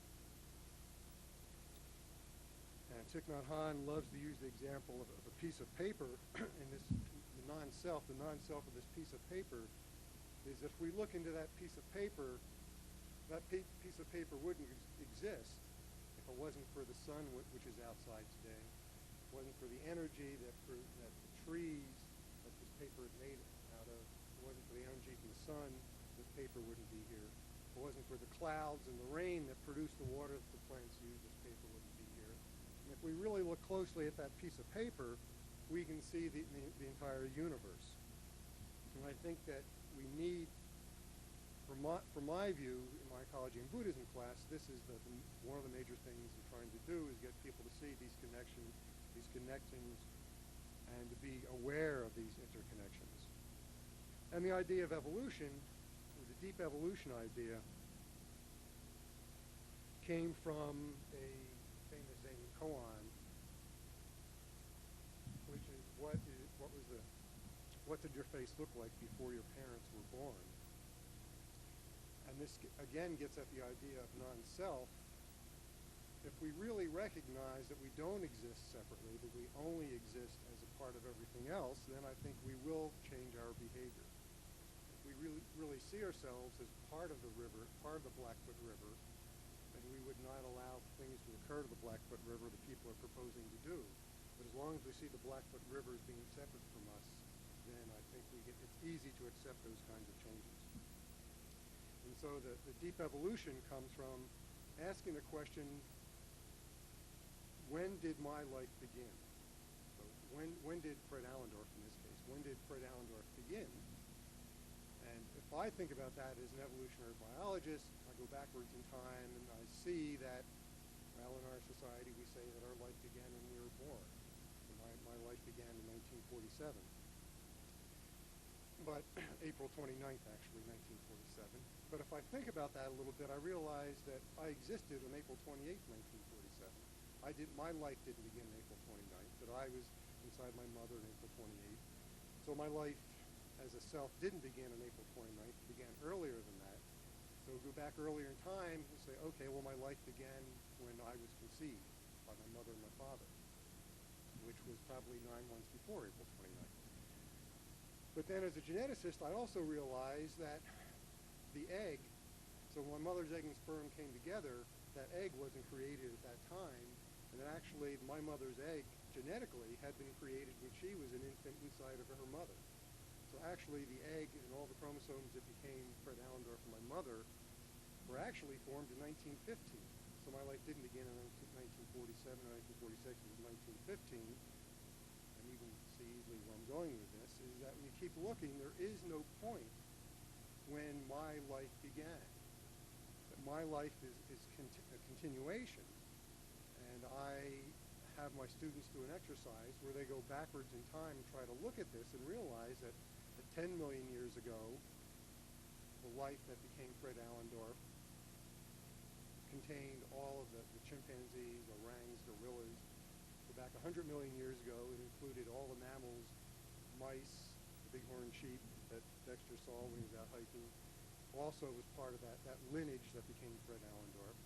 And Thich Nhat Hanh loves to use the example of a piece of paper, and the non-self of this piece of paper is if we look into that piece of paper, that piece of paper wouldn't exist if it wasn't for the sun, which is outside today. If it wasn't for the energy that the trees that this paper is made out of. If it wasn't for the energy from the sun, this paper wouldn't be here. If it wasn't for the clouds and the rain that produce the water that the plants use, this paper wouldn't be here. And if we really look closely at that piece of paper, we can see the entire universe. And I think that we need, from my view, in my ecology and Buddhism class, this is one of the major things I'm trying to do is get people to see these connections, and to be aware of these interconnections. And the idea of evolution, or the deep evolution idea, came from a famous Amy koan, which is what did your face look like before your parents were born? And this again gets at the idea of non-self. If we really recognize that we don't exist separately, that we only exist as a part of everything else, then I think we will change our behavior. If we really see ourselves as part of the river, part of the Blackfoot River, then we would not allow things to occur to the Blackfoot River that people are proposing to do. But as long as we see the Blackfoot River as being separate from us, then I think it's easy to accept those kinds of changes. And so the deep evolution comes from asking the question, when did my life begin? So when did Fred Allendorf, in this case, when did Fred Allendorf begin? And if I think about that as an evolutionary biologist, I go backwards in time and I see that, well, in our society we say that our life began when we were born. So my life began in 1947. But April 29th, actually, 1947. But if I think about that a little bit, I realize that I existed on April 28th, 1947. My life didn't begin on April 29th, but I was inside my mother on April 28th. So my life as a self didn't begin on April 29th, it began earlier than that. So go back earlier in time and say, okay, well, my life began when I was conceived by my mother and my father, which was probably 9 months before April 29th. But then as a geneticist, I also realized that the egg, so when my mother's egg and sperm came together, that egg wasn't created at that time, and that actually my mother's egg genetically had been created when she was an infant inside of her mother. So actually the egg and all the chromosomes that became Fred Allendorf and my mother were actually formed in 1915. So my life didn't begin in 1947 or 1946, it was 1915. And you can see easily where I'm going with this, is that when you keep looking, there is no point when my life began. That my life is a continuation. And I have my students do an exercise where they go backwards in time and try to look at this and realize that 10 million years ago, the life that became Fred Allendorf contained all of the chimpanzees, orangs, gorillas. So back 100 million years ago, it included all the mammals, mice, the bighorn sheep that Dexter saw when he was out hiking. Also was part of that lineage that became Fred Allendorf.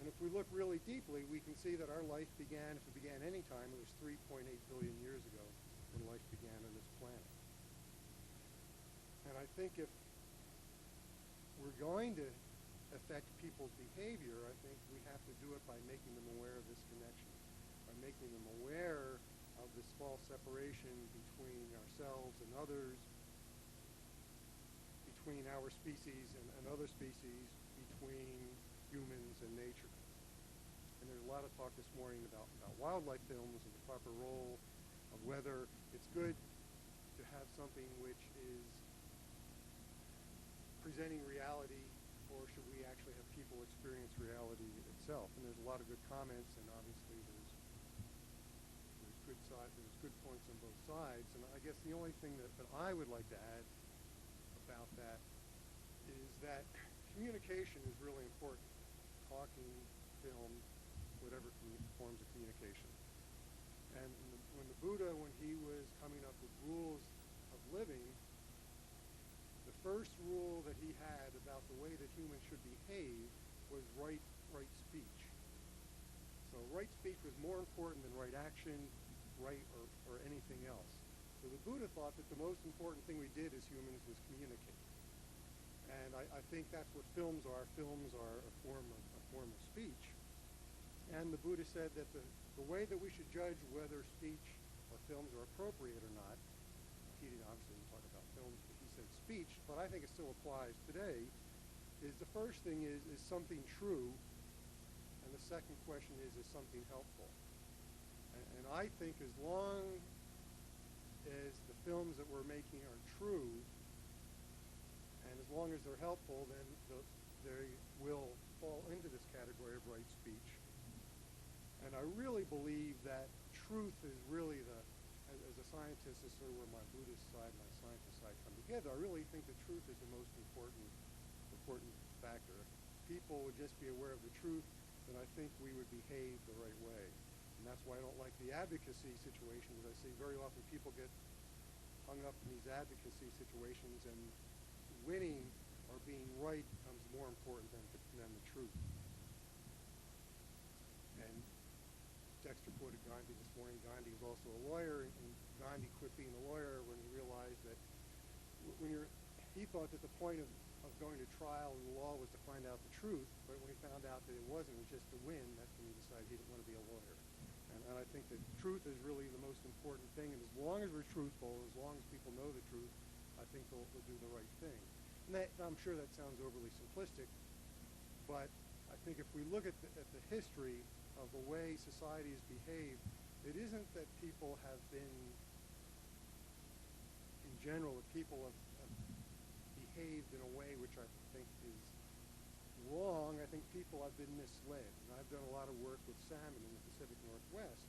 And if we look really deeply, we can see that our life began, if it began any time, it was 3.8 billion years ago when life began on this planet. And I think if we're going to affect people's behavior, I think we have to do it by making them aware of this connection, by making them aware of this false separation between ourselves and others, between our species and other species, between humans and nature. And there's a lot of talk this morning about wildlife films and the proper role of whether it's good to have something which is presenting reality, or should we actually have people experience reality itself? And there's a lot of good comments, and obviously there's good points on both sides. And I guess the only thing that I would like to add about that is that communication is really important. Talking, film, whatever forms of communication. And when the Buddha, when he was coming up with rules of living, the first rule that he had about the way that humans should behave was right speech. So right speech was more important than right action, right or anything else. So the Buddha thought that the most important thing we did as humans was communicate. And I think that's what films are. Films are a form of speech. And the Buddha said that the way that we should judge whether speech or films are appropriate or not, he didn't obviously talk about films, but he said speech, but I think it still applies today, is the first thing is something true, and the second question is something helpful. And I think as long as the films that we're making are true, and as long as they're helpful, then they will fall into this category of right speech. And I really believe that truth is really as a scientist, is sort of where my Buddhist side and my scientist side come together. I really think the truth is the most important factor. If people would just be aware of the truth, then I think we would behave the right way. And that's why I don't like the advocacy situations. I see very often people get hung up in these advocacy situations, and winning or being right becomes more important than the truth. And Dexter quoted Gandhi this morning. Gandhi was also a lawyer, and Gandhi quit being a lawyer when he realized that he thought that the point of going to trial in law was to find out the truth, but when he found out that it wasn't, it was just to win, that's when he decided he didn't want to be a lawyer. And I think that truth is really the most important thing, and as long as we're truthful, as long as people know the truth, I think they'll do the right thing. And I'm sure that sounds overly simplistic, but I think if we look at the history of the way societies behave, it isn't that people have been, in general, that people have behaved in a way which I think is wrong. I think people have been misled. And I've done a lot of work with salmon in the Pacific Northwest,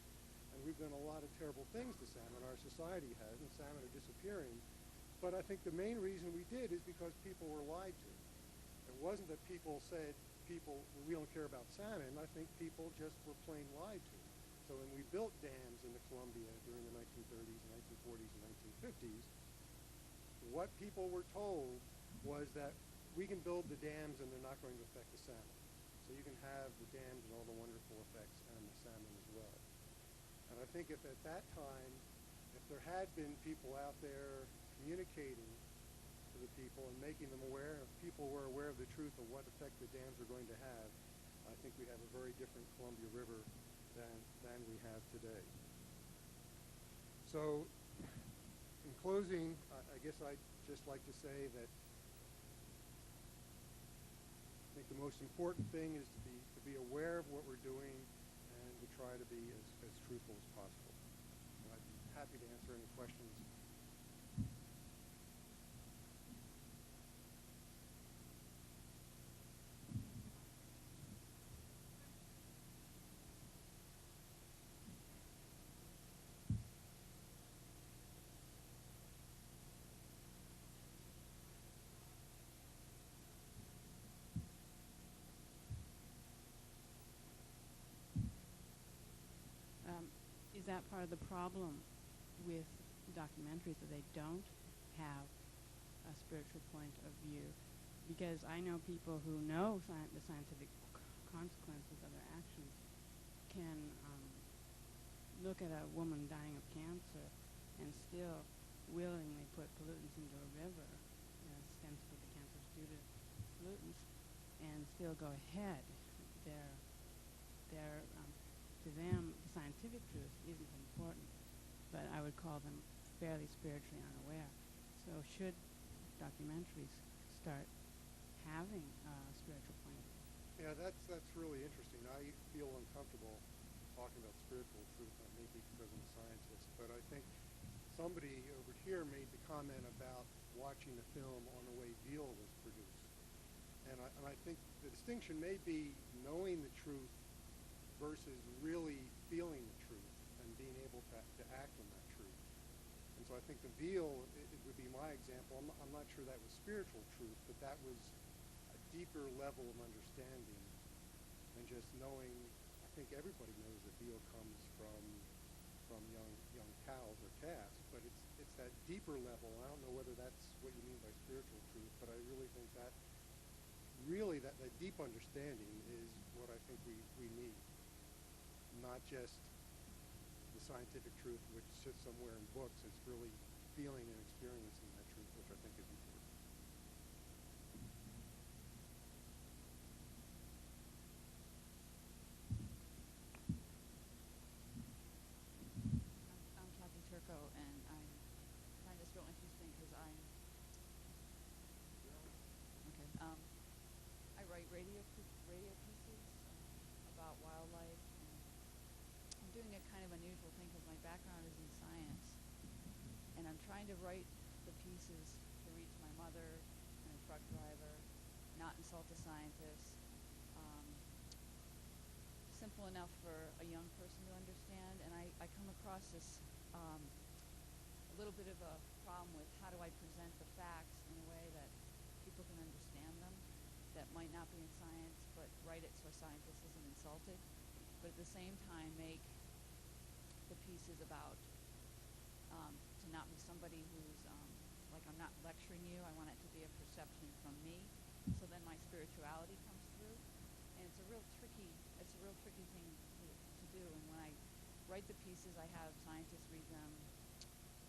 and we've done a lot of terrible things to salmon. Our society has, and salmon are disappearing. But I think the main reason we did is because people were lied to. It wasn't that people said, we don't care about salmon. I think people just were plain lied to. So when we built dams in the Columbia during the 1930s, 1940s, and 1950s, what people were told was that we can build the dams and they're not going to affect the salmon. So you can have the dams and all the wonderful effects and the salmon as well. And I think if at that time, if there had been people out there communicating to the people and making them aware, if people were aware of the truth of what effect the dams are going to have, I think we'd have a very different Columbia River than we have today. So in closing, I guess I'd just like to say that I think the most important thing is to be aware of what we're doing and to try to be as truthful as possible. And I'd be happy to answer any questions. Is that part of the problem with documentaries, that they don't have a spiritual point of view? Because I know people who know the scientific consequences of their actions can look at a woman dying of cancer and still willingly put pollutants into a river, ostensibly the cancer is due to pollutants, and still go ahead. To them, the scientific truth isn't important, but I would call them fairly spiritually unaware. So should documentaries start having a spiritual point of view? Yeah, that's really interesting. I feel uncomfortable talking about spiritual truth, maybe because I'm a scientist, but I think somebody over here made the comment about watching the film on the way Veal was produced. And I think the distinction may be knowing the truth versus really feeling the truth and being able to act on that truth. And so I think the Veal, it would be my example. I'm not sure that was spiritual truth, but that was a deeper level of understanding than just knowing. I think everybody knows that Veal comes from young cows or calves, but it's that deeper level. I don't know whether that's what you mean by spiritual truth, but I really think that deep understanding is what I think we need. Not just the scientific truth which sits somewhere in books. It's really feeling and experiencing that truth, which I think is important. I'm Kathy Turco, and I find this real interesting because I write radio pieces about wildlife. I'm doing a kind of unusual thing because my background is in science, and I'm trying to write the pieces to reach my mother and a truck driver, not insult a scientist, simple enough for a young person to understand. And I come across this little bit of a problem with how do I present the facts in a way that people can understand them, that might not be in science, but write it so a scientist isn't insulted, but at the same time make the pieces about to not be somebody who's like I'm not lecturing you. I want it to be a perception from me, so then my spirituality comes through, and it's a real tricky thing to do. And when I write the pieces, I have scientists read them,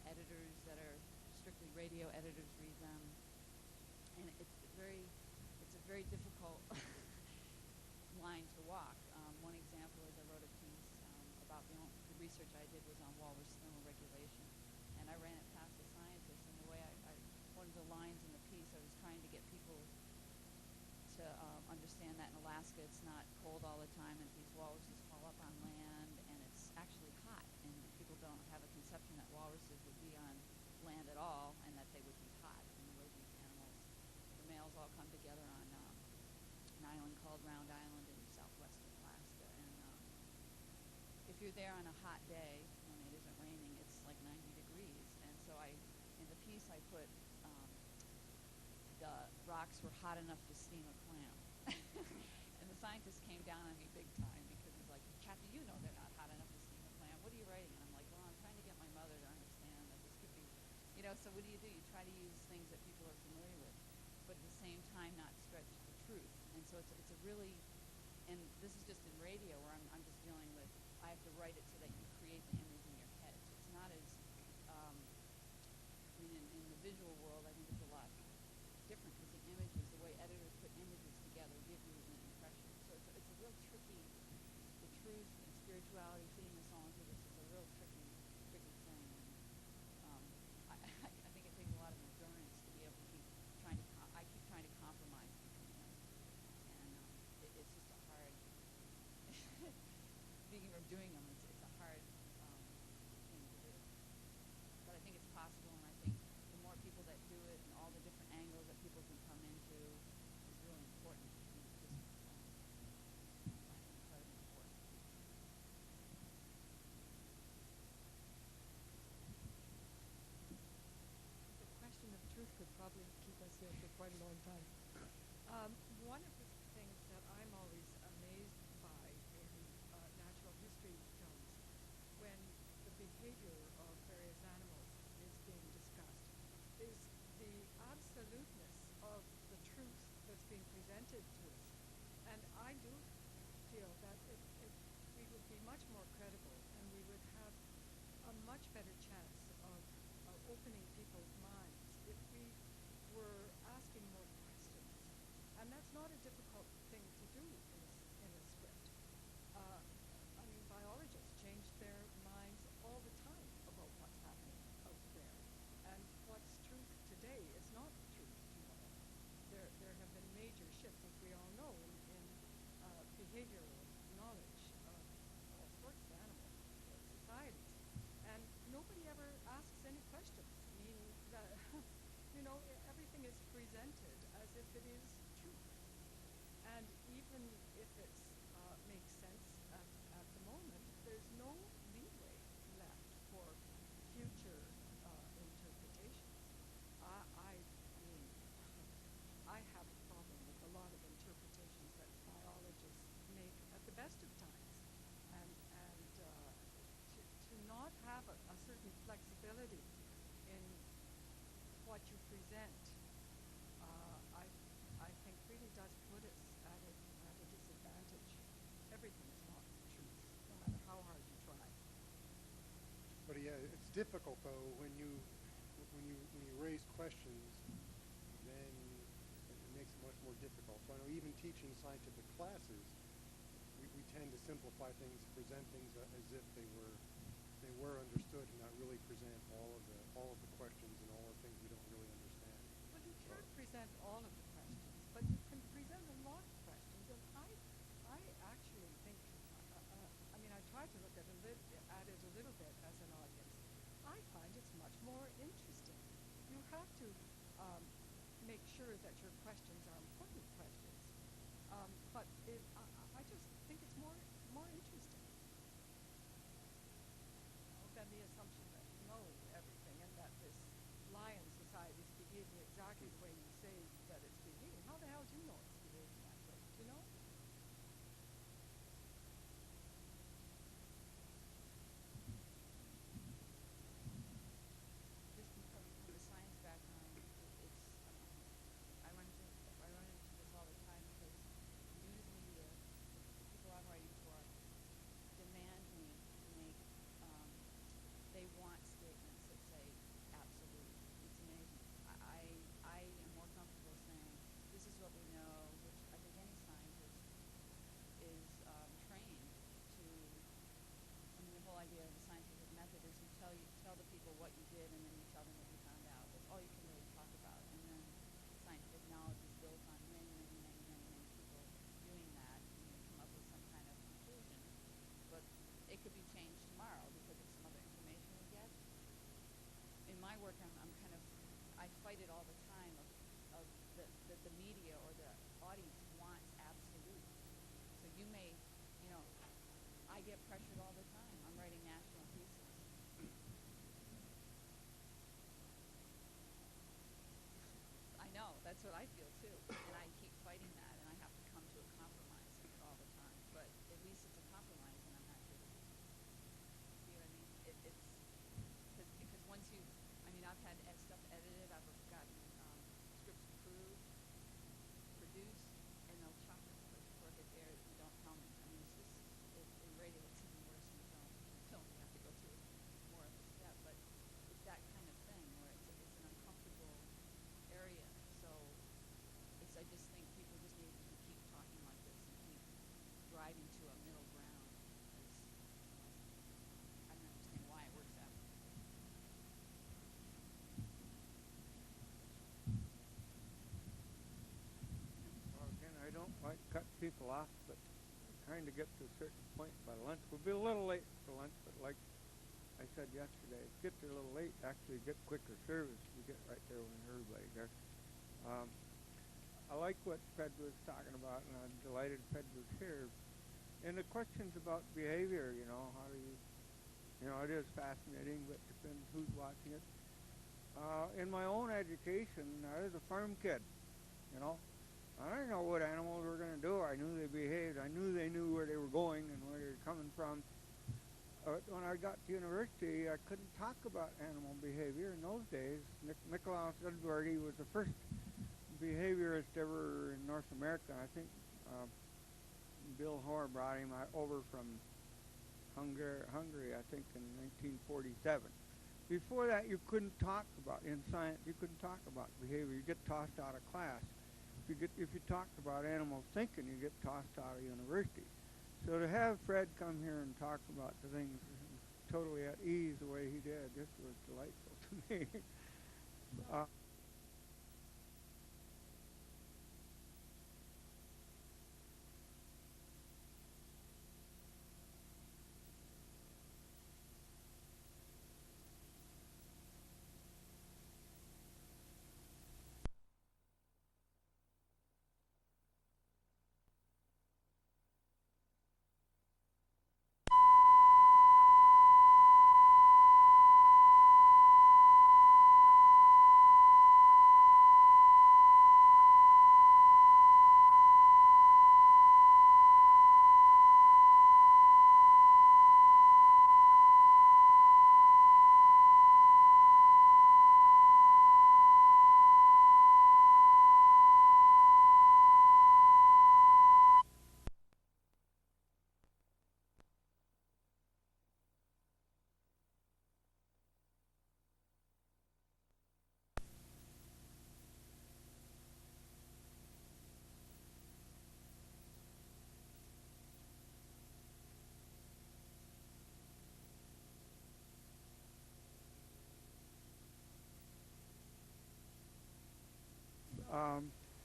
editors that are strictly radio editors read them, and it's a very difficult line to walk. One example is I wrote a piece about the research I did was on walrus thermoregulation, and I ran it past a scientist, and the way one of the lines in the piece, I was trying to get people to understand that in Alaska it's not cold all the time, and these walruses haul up on land, and it's actually hot, and people don't have a conception that walruses would be on land at all, and that they would be hot, and the way these animals, the males all come together on an island called Round Island in southwestern Alaska, and if you're there on a hot day when it isn't raining, it's like 90 degrees, and so in the piece I put the rocks were hot enough to steam a clam. And the scientist came down on me big time because he's like, Kathy, you know they're not hot enough to steam a clam. What are you writing? And I'm like, well, I'm trying to get my mother to understand that this could be, so what do? You try to use things that people are familiar with, but at the same time not stretch the truth. And so it's a really, and this is just in radio where I'm just dealing with, I have to write it so that you create the image in your head. So it's not as, in the visual world, I think it's a lot different because the images, the way editors put images together, give you an impression. So it's a real tricky, the truth and spirituality, fitting this all into this is a real tricky thing. And I think it takes a lot of endurance to be able to keep trying to, I keep trying to compromise between them. And it's just a hard, speaking of doing them, it's a hard thing to do. But I think it's possible, and I think the more people that do it and all the different angles that people can come into is really important. I find it incredibly important. The question of truth could probably keep us here for quite a long time. One of the things that I'm always amazed by in natural history films, when the behavior of various animals is being discussed, is the absoluteness of the truth that's being presented to us. And I do feel that we would be much more credible, and we would have a much better chance of opening people's minds if we were asking more questions. And that's not a difficult thing to do in a script. Biologists change their minds all the time about what's happening out there. And what's truth today is not truth tomorrow. There have been major shifts, as we all know, in behavioral knowledge of all sorts of animal societies. And nobody ever asks any questions. Meaning that, everything is presented as if it is truth. And even if it makes sense at the moment, there's no leeway left for future interpretations. I have a problem with a lot of interpretations that biologists make at the best of times, and to not have a certain flexibility in what you present, I think really does put us at a disadvantage. Everything is not truth, no matter how hard you try. But yeah, it's difficult though when you raise questions, then it makes it much more difficult. So I know even teaching scientific classes, we tend to simplify things, present things as if they were understood, and not really present all of the questions and all of the things we don't really understand. Well, you can't present all of the questions, but you can present a lot of questions. And I actually think, I try to look at it a little bit as an audience. I find it's much more interesting. You have to make sure that your questions are important questions. But I just think it's more interesting than the assumption that you know everything and that animals behave that way, you know? Just from the science background, it's I run into this all the time because news media, the people I'm writing for, demand me to make. They want statements that say absolute. It's amazing. I am more comfortable saying this is what we know, which I think any scientist is trained to. I mean, the whole idea of the scientific method is you tell the people what you did, and then you tell them what you found out. That's all you can really talk about, and then scientific knowledge is built on many people doing that, and you come up with some kind of conclusion. But it could be changed tomorrow because of some other information we get. In my work, I fight it all the time of the media or the audience wants absolute. So you may, I get pressured all the time. I'm writing national pieces. I know, that's what I feel too. And I keep fighting that, and I have to come to a compromise all the time. But at least it's a compromise, and I'm not just, see what I mean? It's, because once I've had stuff edited, I've gotten scripts approved, produced, and they'll chop it before it gets aired and don't tell me. I mean, it's just, in radio it's even worse than film. In film you have to go through more of the step, but it's that kind of thing where it's an uncomfortable area. So I just think people just need to keep talking like this and keep driving to a middle ground. Because, I don't understand why it works that way. Well, again, I don't like cutting people off, but trying to get to a certain point by lunch. We'll be a little late for lunch, but like I said yesterday, get there a little late, actually get quicker service. We get right there when everybody's there. I like what Fred was talking about, and I'm delighted Fred was here. And the questions about behavior, how do you, it is fascinating, but depends who's watching it. In my own education, I was a farm kid, I didn't know what animals were going to do. I knew they behaved. I knew they knew where they were going and where they were coming from. When I got to university, I couldn't talk about animal behavior in those days. Nicolaus Edwardi was the first behaviorist ever in North America. I think Bill Hoare brought him over from Hungary, I think, in 1947. Before that, you couldn't talk about, in science, you couldn't talk about behavior. You get tossed out of class. If you talked about animal thinking, you get tossed out of university. So to have Fred come here and talk about the things totally at ease the way he did, this was delightful to me.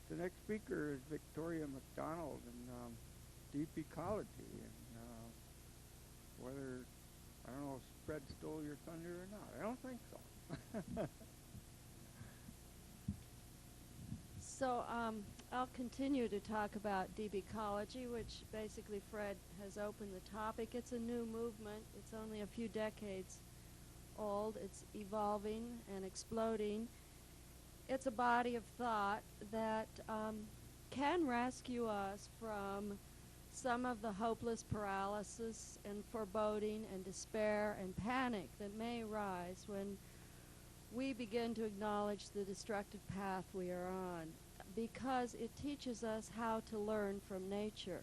The next speaker is Victoria McDonald in deep ecology, and whether, I don't know if Fred stole your thunder or not. I don't think so. So I'll continue to talk about deep ecology, which basically Fred has opened the topic. It's a new movement. It's only a few decades old. It's evolving and exploding. It's a body of thought that can rescue us from some of the hopeless paralysis and foreboding and despair and panic that may arise when we begin to acknowledge the destructive path we are on, because it teaches us how to learn from nature.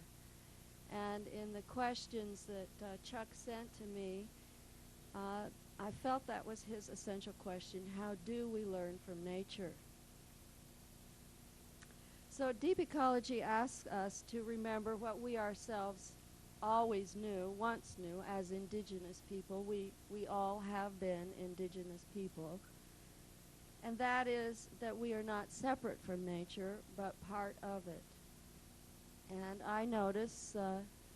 And in the questions that Chuck sent to me, I felt that was his essential question: how do we learn from nature? So deep ecology asks us to remember what we ourselves always knew, once knew, as indigenous people. We all have been indigenous people. And that is that we are not separate from nature, but part of it. And I notice,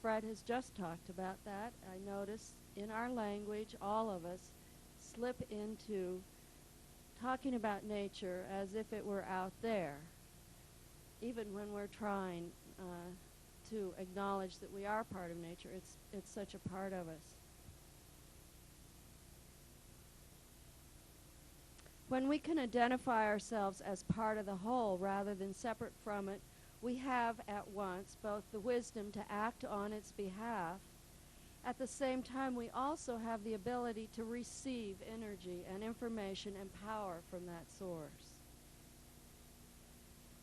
Fred has just talked about that, I notice in our language, all of us slip into talking about nature as if it were out there, even when we're trying to acknowledge that we are part of nature. It's such a part of us. When we can identify ourselves as part of the whole rather than separate from it, we have at once both the wisdom to act on its behalf. At the same time, we also have the ability to receive energy and information and power from that source.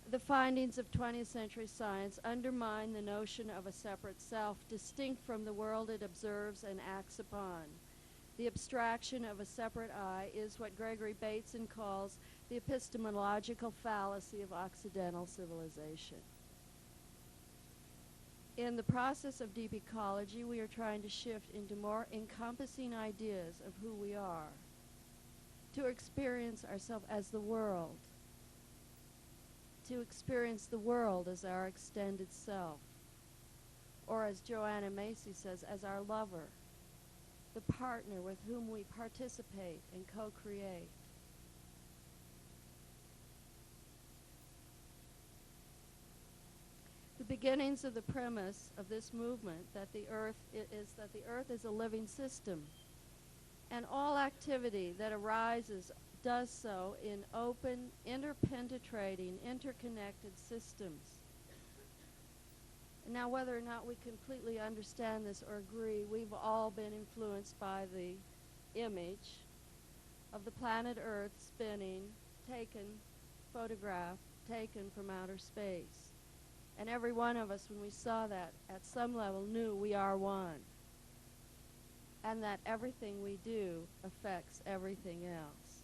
The findings of 20th century science undermine the notion of a separate self, distinct from the world it observes and acts upon. The abstraction of a separate I is what Gregory Bateson calls the epistemological fallacy of Occidental civilization. In the process of deep ecology, we are trying to shift into more encompassing ideas of who we are, to experience ourselves as the world, to experience the world as our extended self, or as Joanna Macy says, as our lover, the partner with whom we participate and co-create. The beginnings of the premise of this movement that the earth is a living system, and all activity that arises does so in open, interpenetrating, interconnected systems. Now, whether or not we completely understand this or agree, we've all been influenced by the image of the planet Earth spinning, photographed, taken from outer space. And every one of us, when we saw that, at some level knew we are one, and that everything we do affects everything else.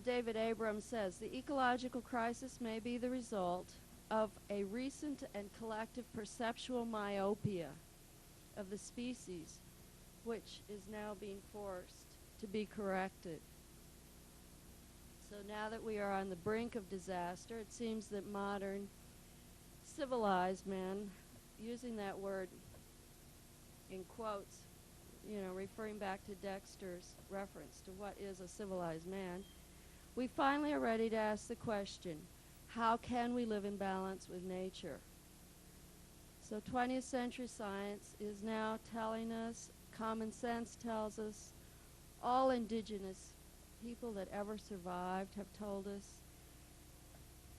David Abrams says, the ecological crisis may be the result of a recent and collective perceptual myopia of the species, which is now being forced to be corrected. So now that we are on the brink of disaster, it seems that modern civilized men, using that word in quotes, referring back to Dexter's reference to what is a civilized man, we finally are ready to ask the question, how can we live in balance with nature? So 20th century science is now telling us, common sense tells us, all indigenous people that ever survived have told us,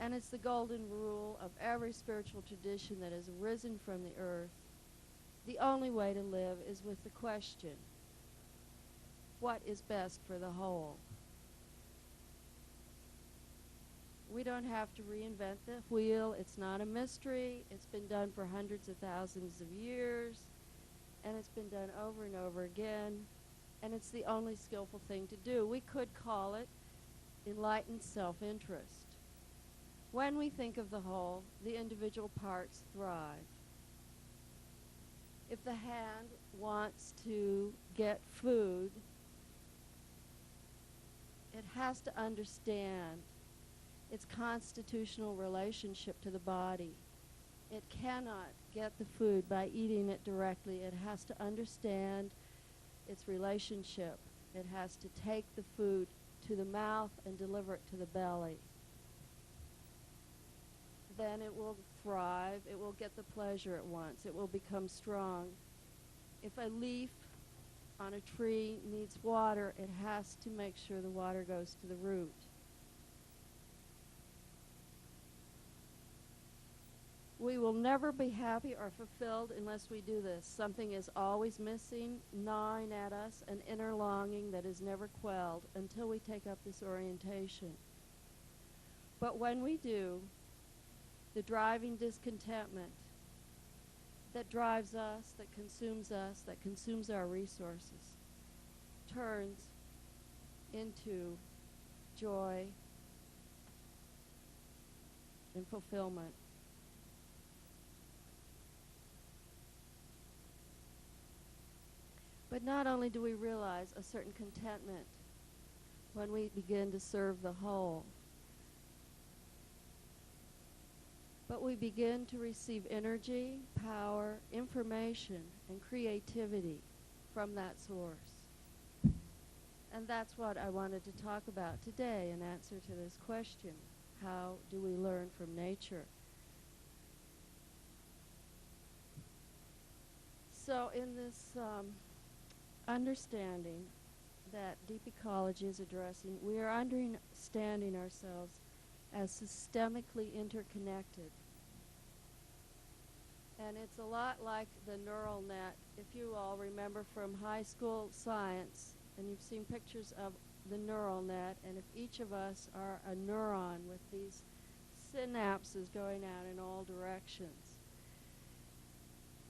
and it's the golden rule of every spiritual tradition that has arisen from the earth. The only way to live is with the question, what is best for the whole? We don't have to reinvent the wheel. It's not a mystery. It's been done for hundreds of thousands of years, and it's been done over and over again, and it's the only skillful thing to do. We could call it enlightened self-interest. When we think of the whole, the individual parts thrive. If the hand wants to get food, it has to understand its constitutional relationship to the body. It cannot get the food by eating it directly. It has to understand its relationship. It has to take the food to the mouth and deliver it to the belly. Then it will thrive. It will get the pleasure at once. It will become strong. If a leaf on a tree needs water, it has to make sure the water goes to the root. we will never be happy or fulfilled unless we do this. Something is always missing, gnawing at us, an inner longing that is never quelled until we take up this orientation. But when we do, the driving discontentment that drives us, that consumes our resources, turns into joy and fulfillment. But not only do we realize a certain contentment when we begin to serve the whole, but we begin to receive energy, power, information, and creativity from that source. And that's what I wanted to talk about today in answer to this question. How do we learn from nature? So in this understanding that deep ecology is addressing, we are understanding ourselves as systemically interconnected. And it's a lot like the neural net. If you all remember from high school science, and you've seen pictures of the neural net, and if each of us are a neuron with these synapses going out in all directions,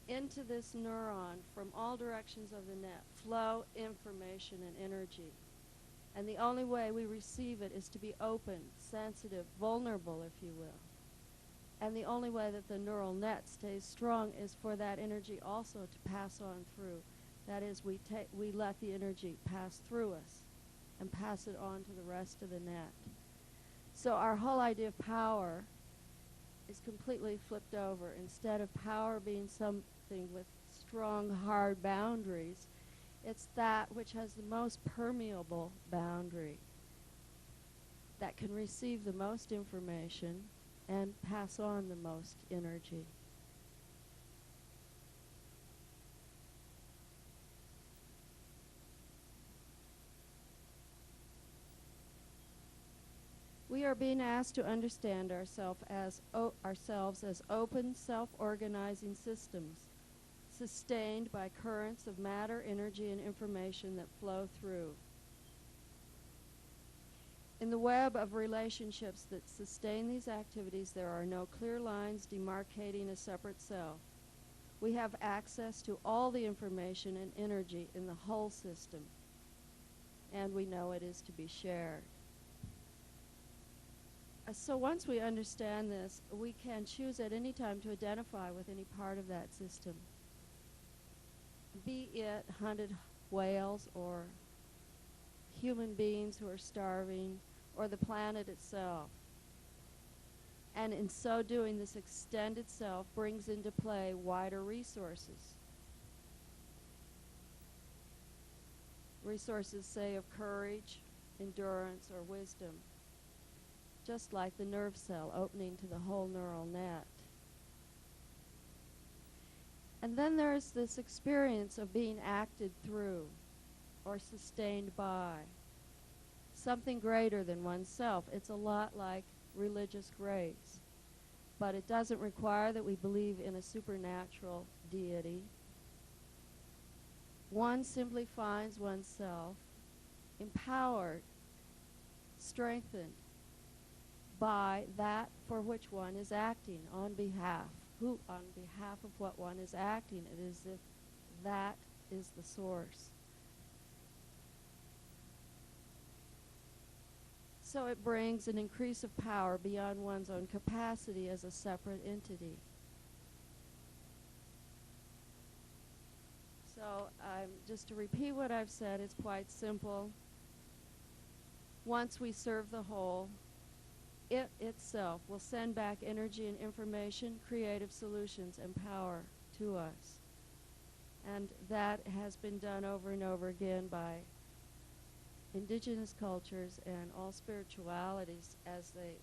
into this neuron from all directions of the net flow information and energy. And the only way we receive it is to be open, sensitive, vulnerable, if you will. And the only way that the neural net stays strong is for that energy also to pass on through. That is, we let the energy pass through us and pass it on to the rest of the net. So our whole idea of power is completely flipped over. Instead of power being something with strong, hard boundaries, it's that which has the most permeable boundary, that can receive the most information and pass on the most energy. We are being asked to understand ourselves as open, self-organizing systems, sustained by currents of matter, energy, and information that flow through. In the web of relationships that sustain these activities, there are no clear lines demarcating a separate self. We have access to all the information and energy in the whole system, and we know it is to be shared. So once we understand this, we can choose at any time to identify with any part of that system, be it hunted whales or human beings who are starving or the planet itself. And in so doing, this extended self brings into play wider resources. Resources, say, of courage, endurance, or wisdom, just like the nerve cell opening to the whole neural net. And then there's this experience of being acted through or sustained by something greater than oneself. It's a lot like religious grace, but it doesn't require that we believe in a supernatural deity. One simply finds oneself empowered, strengthened by that for which one is acting on behalf of what one is acting. It is as if that is the source. So it brings an increase of power beyond one's own capacity as a separate entity. So just to repeat what I've said, it's quite simple. Once we serve the whole, it itself will send back energy and information, creative solutions, and power to us. And that has been done over and over again by indigenous cultures and all spiritualities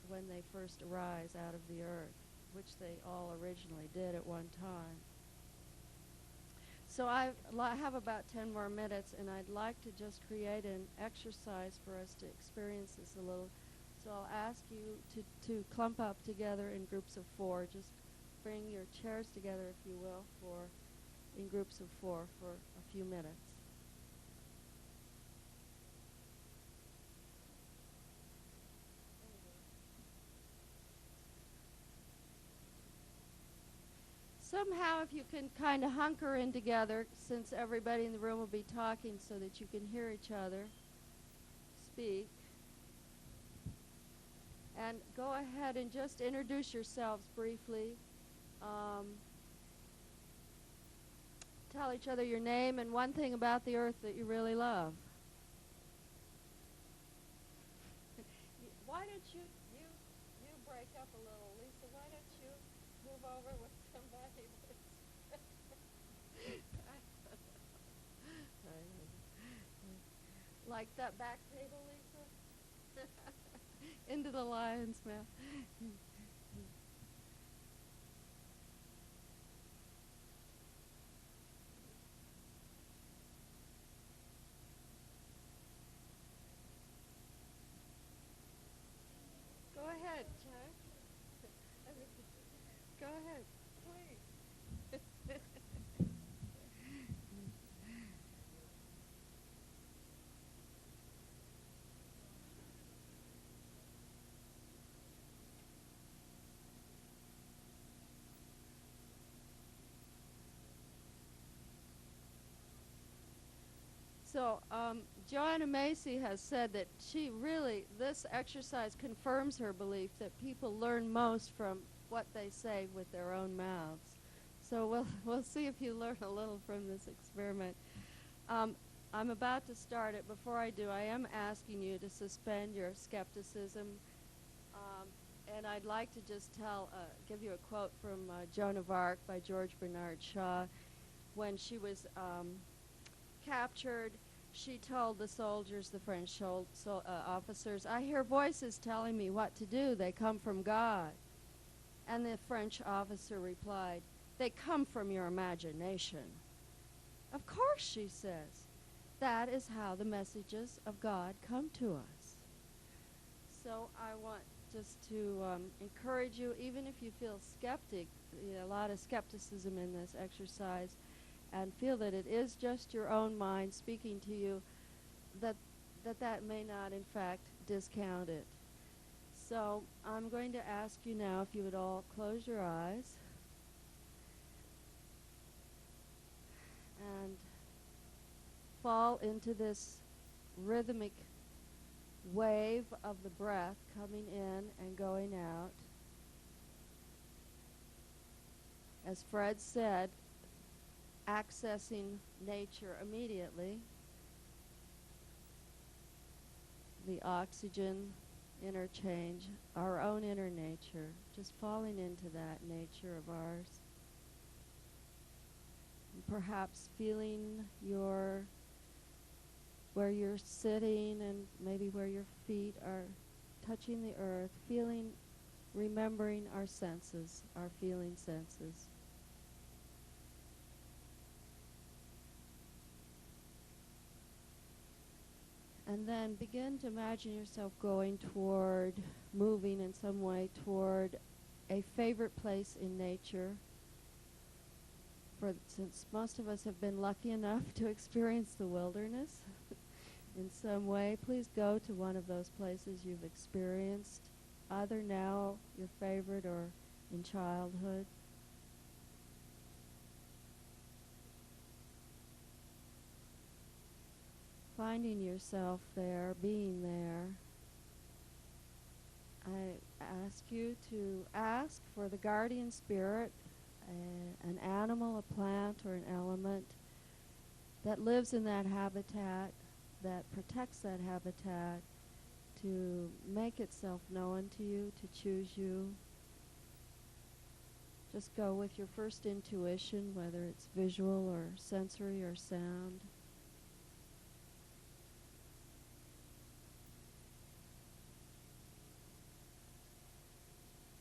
when they first arise out of the earth, which they all originally did at one time. So I have about 10 more minutes, and I'd like to just create an exercise for us to experience this a little. So I'll ask you to clump up together in groups of 4, just bring your chairs together, if you will, for in groups of 4 for a few minutes. Somehow, if you can kind of hunker in together, since everybody in the room will be talking so that you can hear each other speak. And go ahead and just introduce yourselves briefly. Tell each other your name and one thing about the earth that you really love. Why don't you break up a little, Lisa? Why don't you move over with somebody? Like that back table, Lisa? Into the lion's mouth. Go ahead, Chuck. Go ahead. Please. So, Joanna Macy has said that this exercise confirms her belief that people learn most from what they say with their own mouths. So we'll see if you learn a little from this experiment. I'm about to start it. Before I do, I am asking you to suspend your skepticism. And I'd like to just give you a quote from Joan of Arc by George Bernard Shaw. When she was captured, she told the soldiers, the French officers, "I hear voices telling me what to do. They come from God." And the French officer replied, "They come from your imagination." "Of course," she says. "That is how the messages of God come to us." So I want just to encourage you, even if you feel a lot of skepticism in this exercise, and feel that it is just your own mind speaking to you, that may not, in fact, discount it. So I'm going to ask you now if you would all close your eyes and fall into this rhythmic wave of the breath coming in and going out. As Fred said, accessing nature immediately, the oxygen interchange, our own inner nature, just falling into that nature of ours. And perhaps feeling where you're sitting and maybe where your feet are touching the earth, remembering our senses, our feeling senses. And then begin to imagine yourself moving in some way toward a favorite place in nature. Since most of us have been lucky enough to experience the wilderness in some way, please go to one of those places you've experienced, either now, your favorite, or in childhood. Finding yourself there, being there. I ask you to ask for the guardian spirit, an animal, a plant, or an element that lives in that habitat, that protects that habitat, to make itself known to you, to choose you. Just go with your first intuition, whether it's visual or sensory or sound.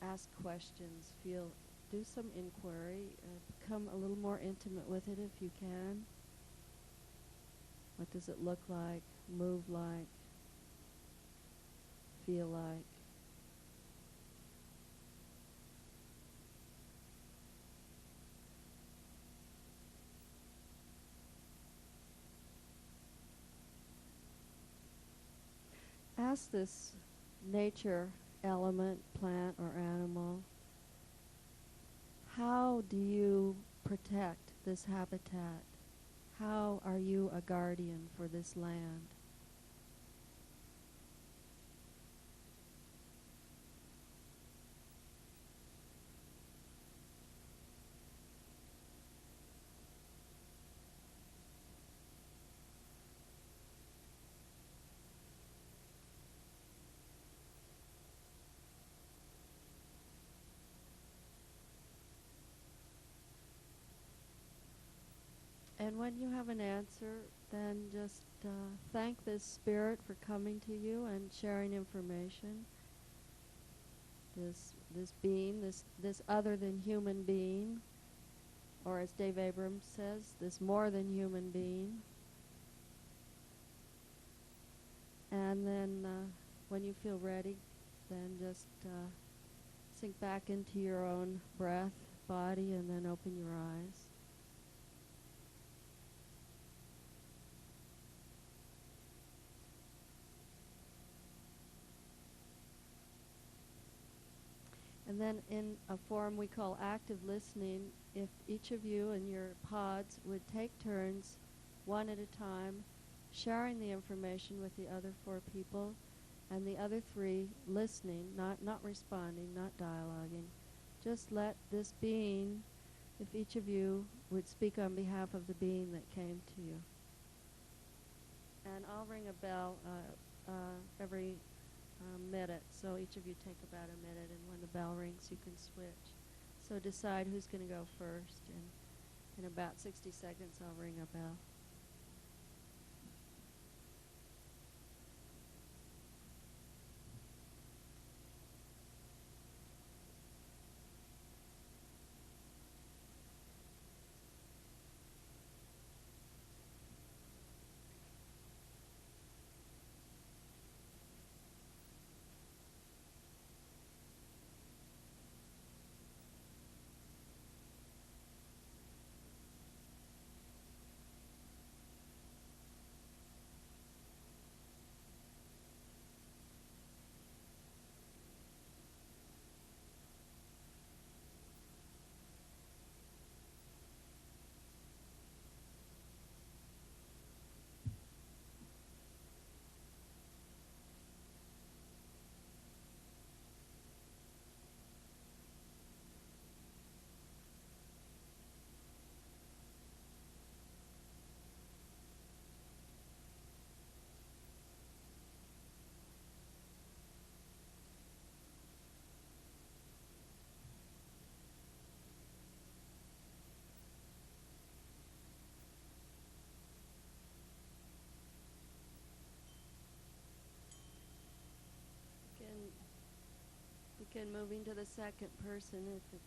Ask questions, do some inquiry, become a little more intimate with it if you can. What does it look like, move like, feel like? lost this nature element, plant or animal, how do you protect this habitat? How are you a guardian for this land? And when you have an answer, then just thank this spirit for coming to you and sharing information. This being, this other than human being, or as Dave Abrams says, this more than human being. And then when you feel ready, then just sink back into your own breath, body, and then open your eyes. And then in a form we call active listening, if each of you in your pods would take turns, one at a time, sharing the information with the other 4 people, and the other 3 listening, not responding, not dialoguing. Just let this being, if each of you would speak on behalf of the being that came to you. And I'll ring a bell every minute, so each of you take about a minute, and when the bell rings you can switch. So decide who's going to go first, and in about 60 seconds I'll ring a bell. Begin moving to the second person if it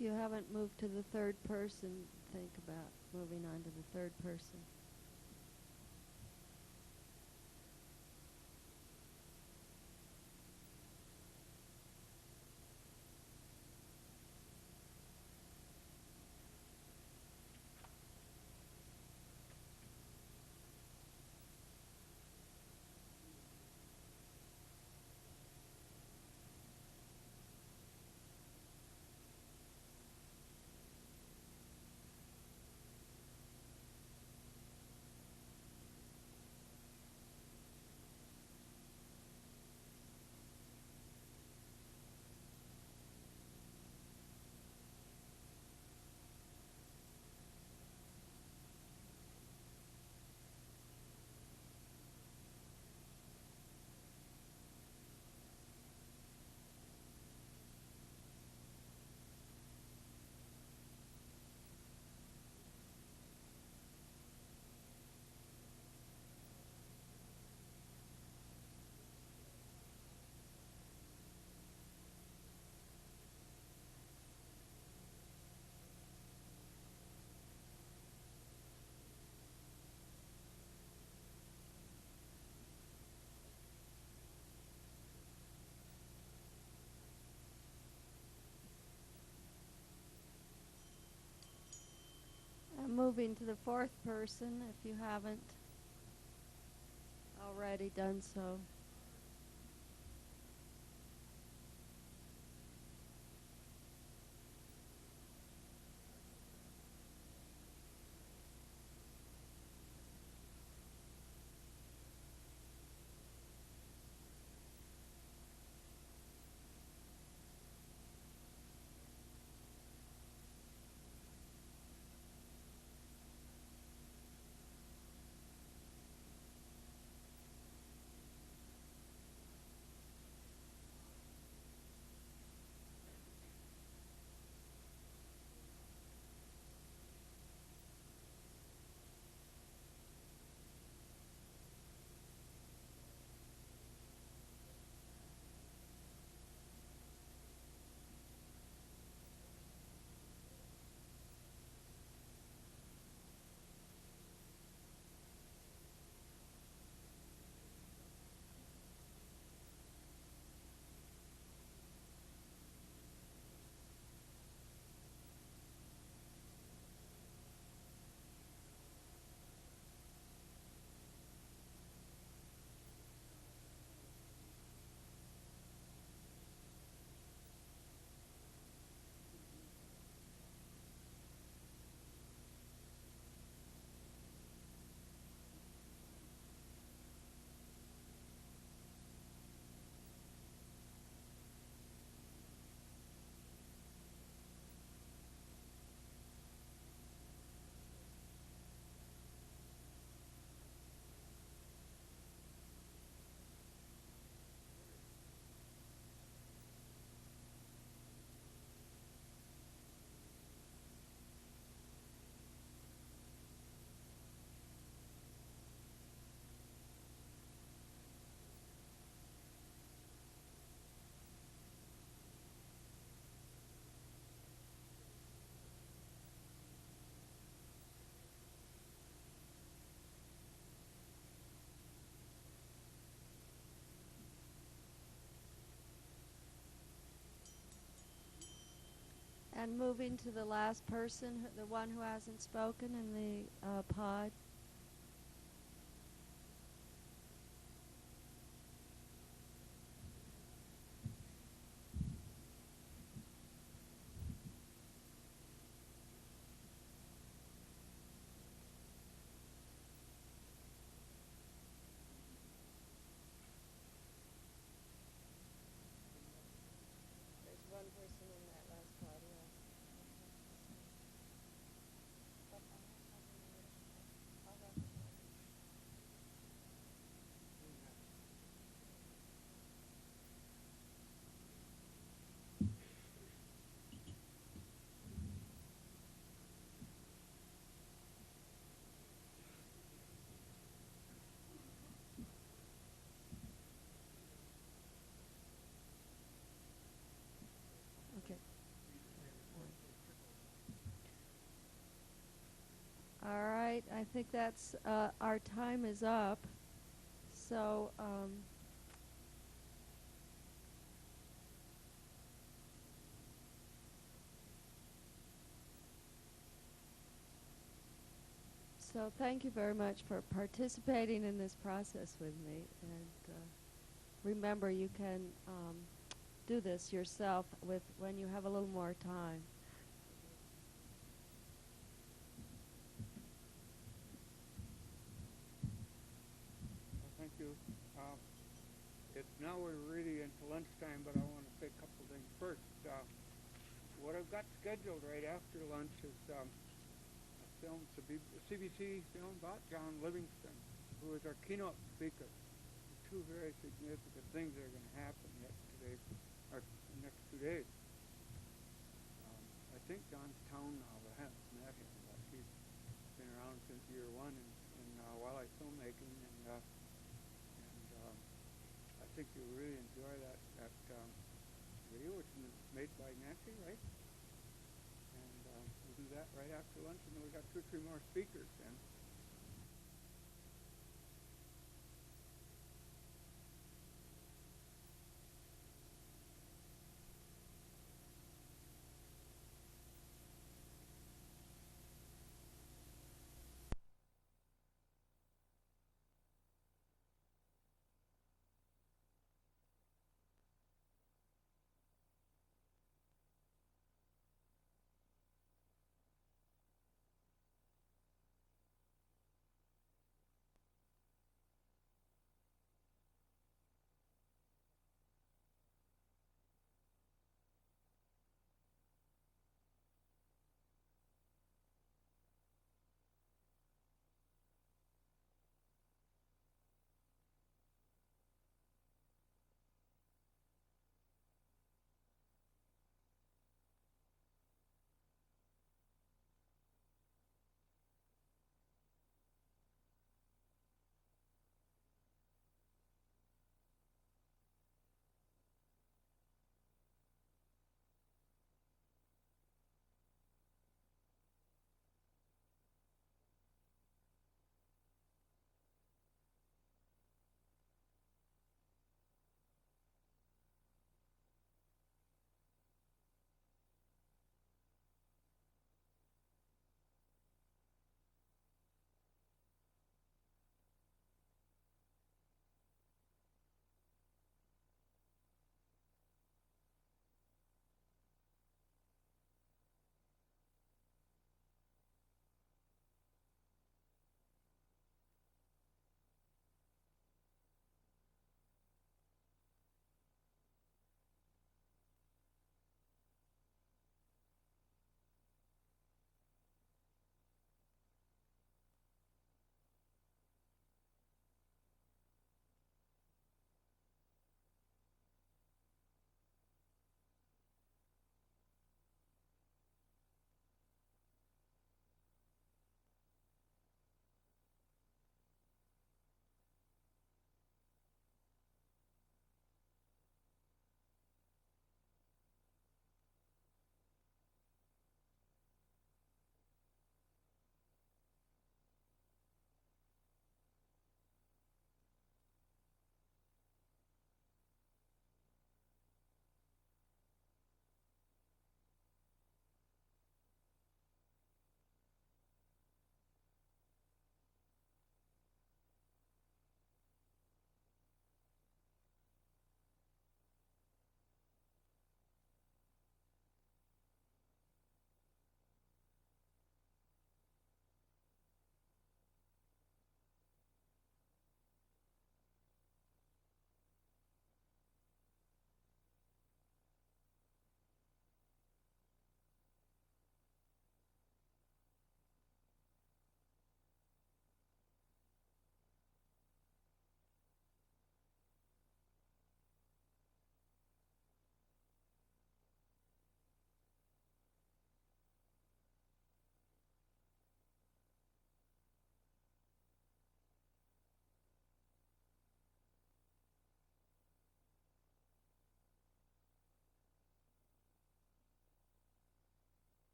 If you haven't moved to the third person, think about moving on to the third person. Moving to the fourth person if you haven't already done so. And moving to the last person, the one who hasn't spoken in the pod. There's one person in that last pod, yes. think that's our time is up. So so thank you very much for participating in this process with me. And remember, you can do this yourself with when you have a little more time. Well, thank you. Now we're really into lunchtime, but I want to say a couple things first. What I've got scheduled right after lunch is a film, CBC film about John Livingston, who is our keynote speaker. Two very significant things that are going to happen yet today, or the next 2 days. I think John's town now, but I haven't met him, but he's been around since year one in wildlife filmmaking, and I think you'll really enjoy that video, which is made by Nancy, right? And we'll do that right after lunch, and then we've got 2 or 3 more speakers then.